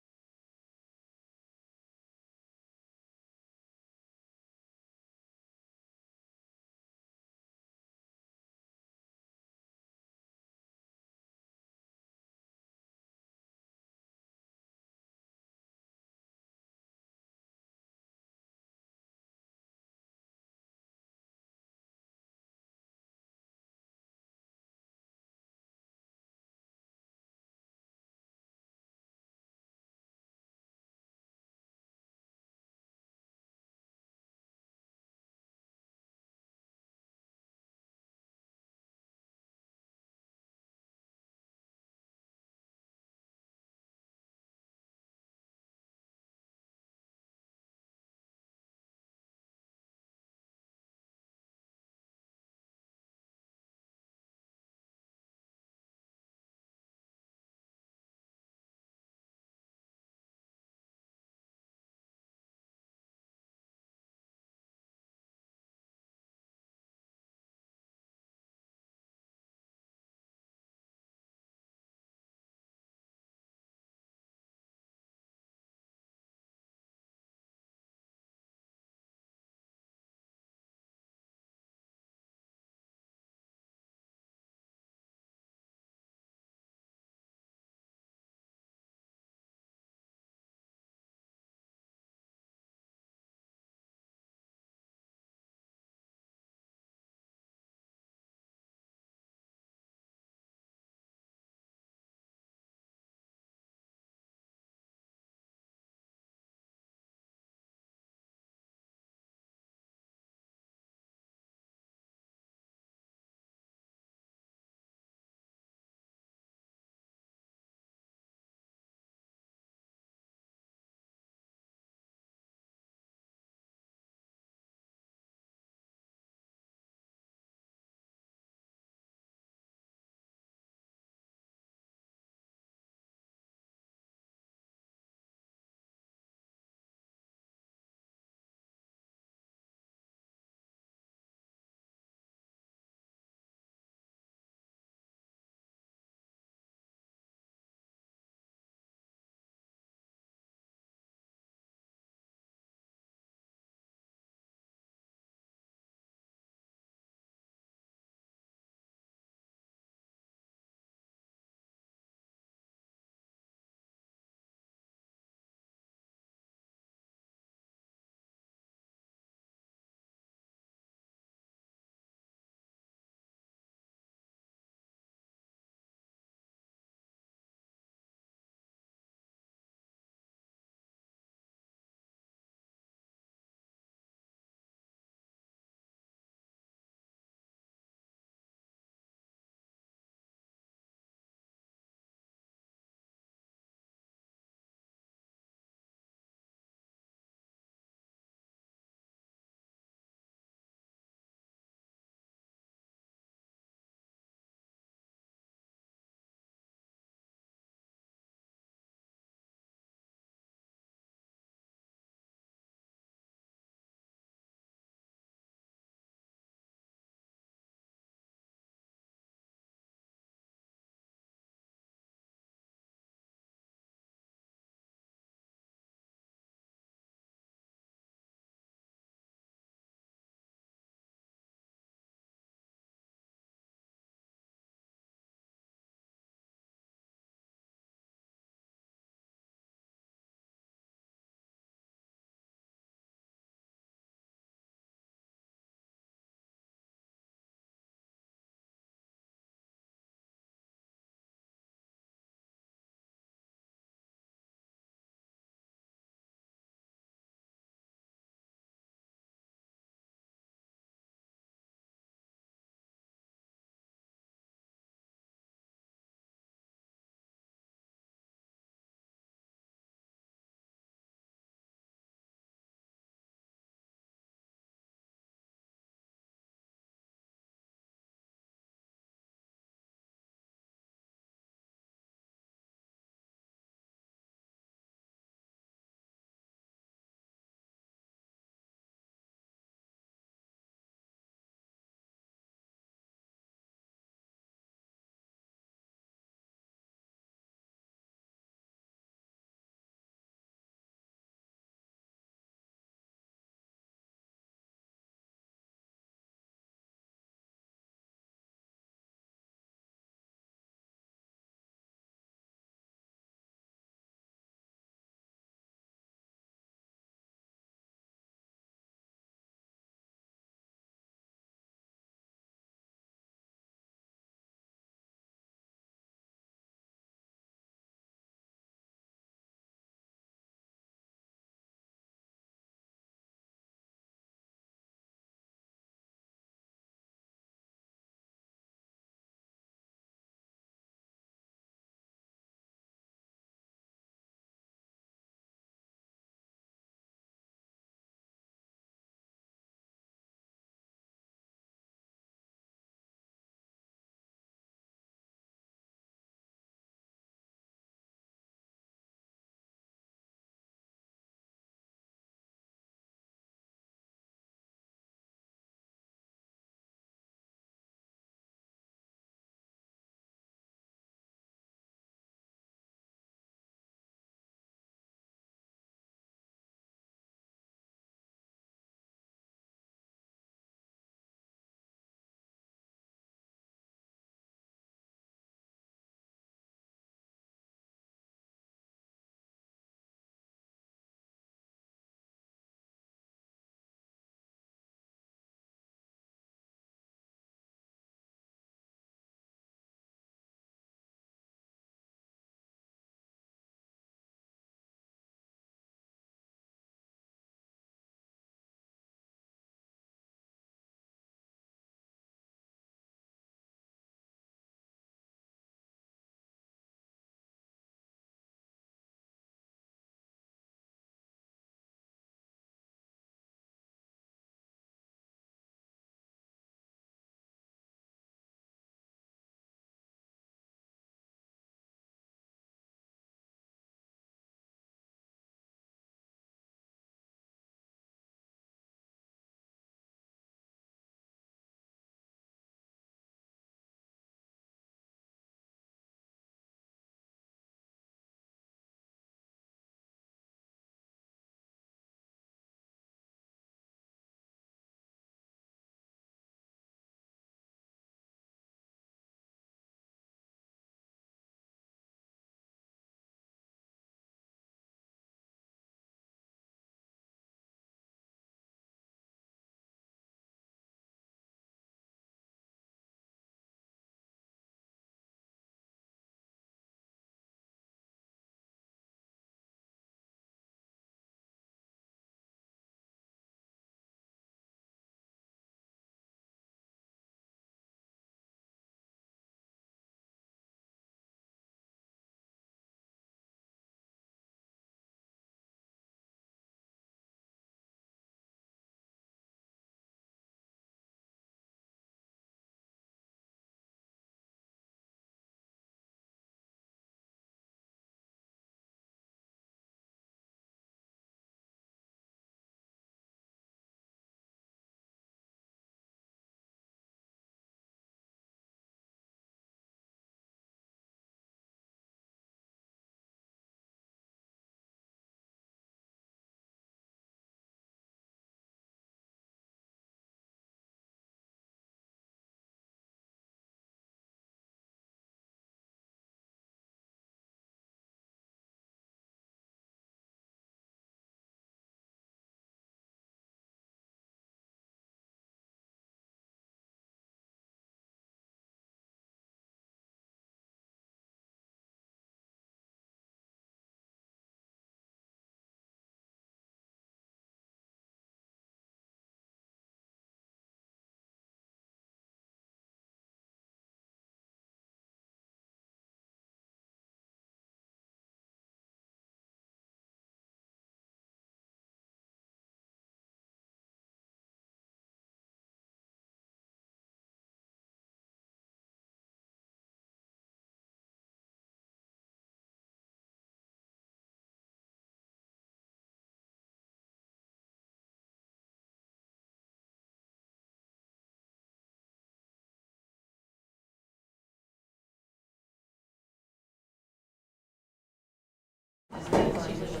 Okay,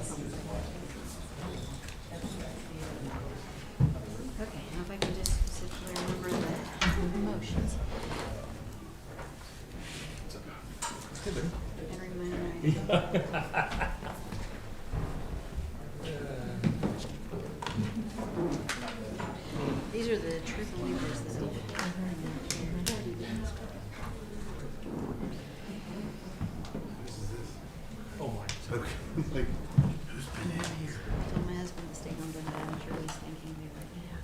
now if I can just specifically remember the motions. And remind These are the truth and waivers that we. Oh, my. Like, I told my husband to stay home tonight. I'm sure he's thinking they were, yeah.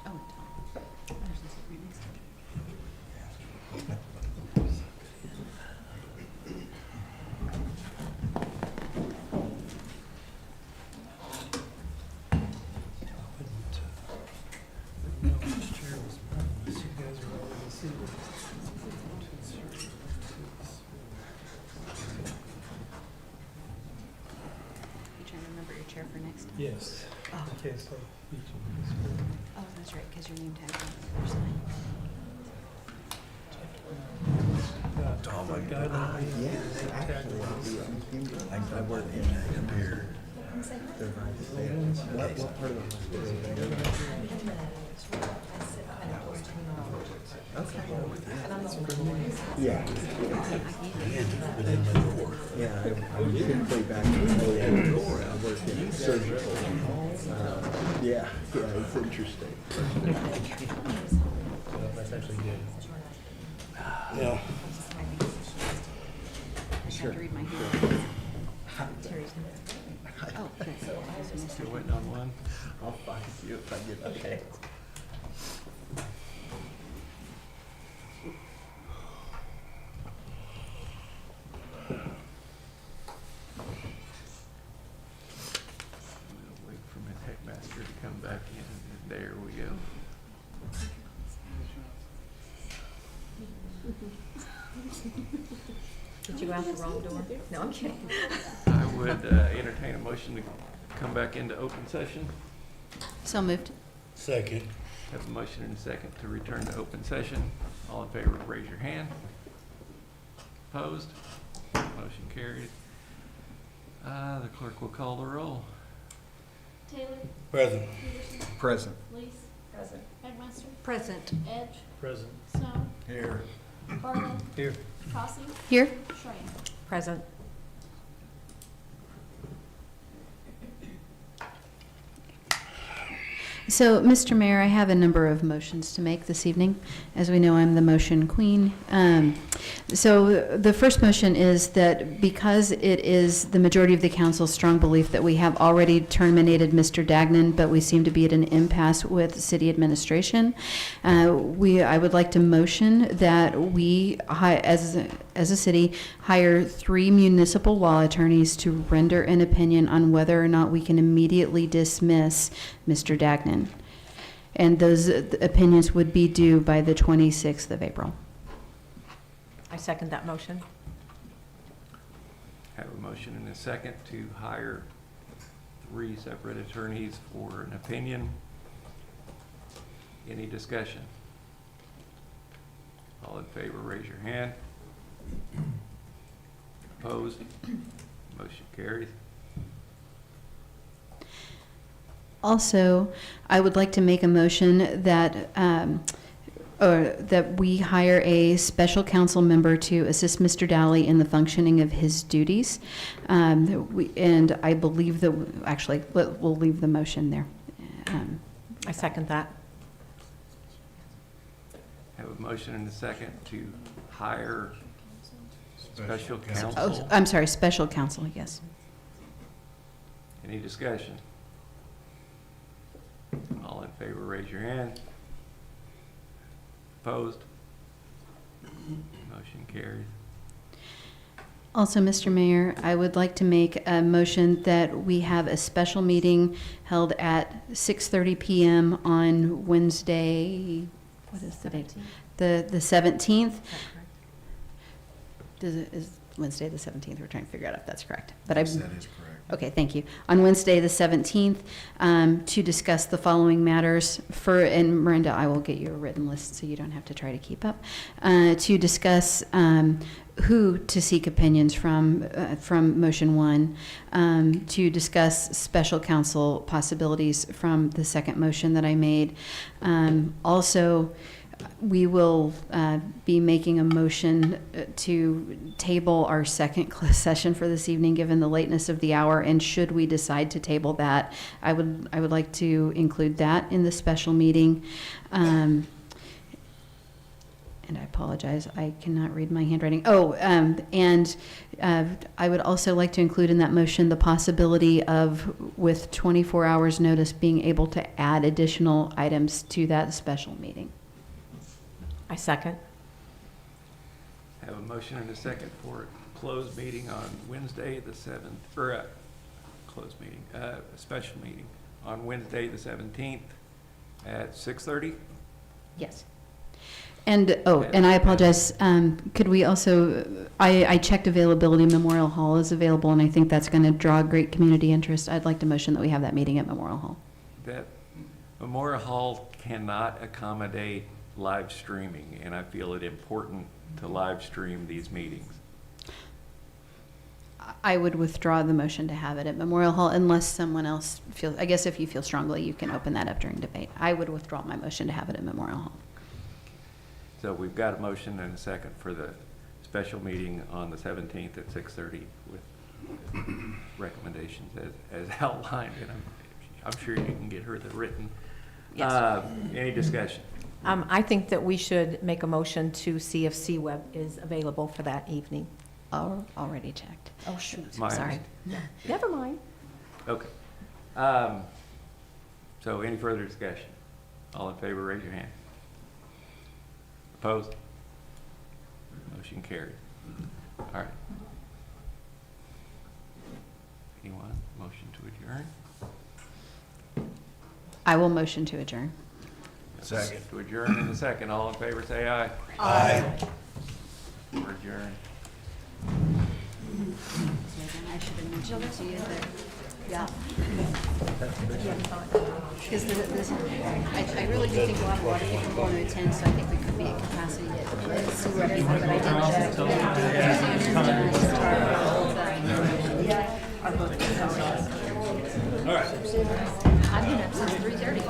Oh, and Tom. There's this right next to it. You trying to remember your chair for next time? Yes. Oh. Okay, so. Oh, that's right, because your name tag's on the other side. Oh, my God. I work in up here. Yeah, it's interesting. That's actually good. Yeah. I have to read my hand. Terry's gonna. Oh, okay. Still waiting on one? I'll find you if I get a chance. We'll wait for my headmaster to come back in, and there we go. Did you go out the wrong door? No, I'm kidding. I would entertain a motion to come back into open session. So moved. Second. Have a motion and a second to return to open session. All in favor, raise your hand. Opposed? Motion carried. The clerk will call the roll. Taylor, Present. Peterson, Present. Lees. Present. Headmaster, Present. Edge, Present. Snow, Here. Bartlett, Here. Cossey, Here? Schramm. Present. So, Mr. Mayor, I have a number of motions to make this evening. As we know, I'm the motion queen. So the first motion is that because it is the majority of the council's strong belief that we have already terminated Mr. Dagnan, but we seem to be at an impasse with city administration, I would like to motion that we, as a city, hire 3 municipal law attorneys to render an opinion on whether or not we can immediately dismiss Mr. Dagnan. And those opinions would be due by the 26th of April. I second that motion. Have a motion and a second to hire 3 separate attorneys for an opinion. Any discussion? All in favor, raise your hand. Opposed? Motion carries. Also, I would like to make a motion that that we hire a special council member to assist Mr. Dowley in the functioning of his duties. And I believe that, actually, we'll leave the motion there. I second that. Have a motion and a second to hire special Oh, counsel. I'm sorry, special counsel, yes. Any discussion? All in favor, raise your hand. Opposed? Motion carries. Also, Mr. Mayor, I would like to make a motion that we have a special meeting held at 6:30 PM on Wednesday, what is the date? The 17th. Wednesday, the 17th. We're trying to figure out if that's correct. But I. That is correct. Okay, thank you. On Wednesday, the 17th, to discuss the following matters and Miranda, I will get you a written list so you don't have to try to keep up, to discuss who to seek opinions from motion 1, to discuss special counsel possibilities from the second motion that I made. Also, we will be making a motion to table our second closed session for this evening, given the lateness of the hour. And should we decide to table that, I would like to include that in the special meeting. And I apologize, I cannot read my handwriting. And I would also like to include in that motion the possibility of, with 24 hours notice, being able to add additional items to that special meeting. I second. Have a motion and a second for a closed meeting on Wednesday, the 7th, or a closed meeting, a special meeting on Wednesday, the 17th at 6:30? Yes. And, and I apologize, could we also, I checked availability, Memorial Hall is available, and I think that's going to draw great community interest. I'd like to motion that we have that meeting at Memorial Hall. That Memorial Hall cannot accommodate live streaming, and I feel it important to live stream these meetings. I would withdraw the motion to have it at Memorial Hall unless someone else feels, I guess if you feel strongly, you can open that up during debate. I would withdraw my motion to have it at Memorial Hall. So we've got a motion and a second for the special meeting on the 17th at 6:30 with recommendations as outlined, and I'm sure you can get her the written. Yes. Any discussion? I think that we should make a motion to see if C-Web is available for that evening. Already checked. Oh, shoot, My sorry. Never mind. Okay. So any further discussion? All in favor, raise your hand. Opposed? Motion carried. All right. Anyone? Motion to adjourn? I will motion to adjourn. Second. To adjourn in a second. All in favor, say aye. Aye. We're adjourned. I should have mentioned it to you that, yeah. Because I really do think a lot of people want to attend, so I think we could be at capacity at sewer people, but I didn't check. Our vote. All right. I've been up since 3:30.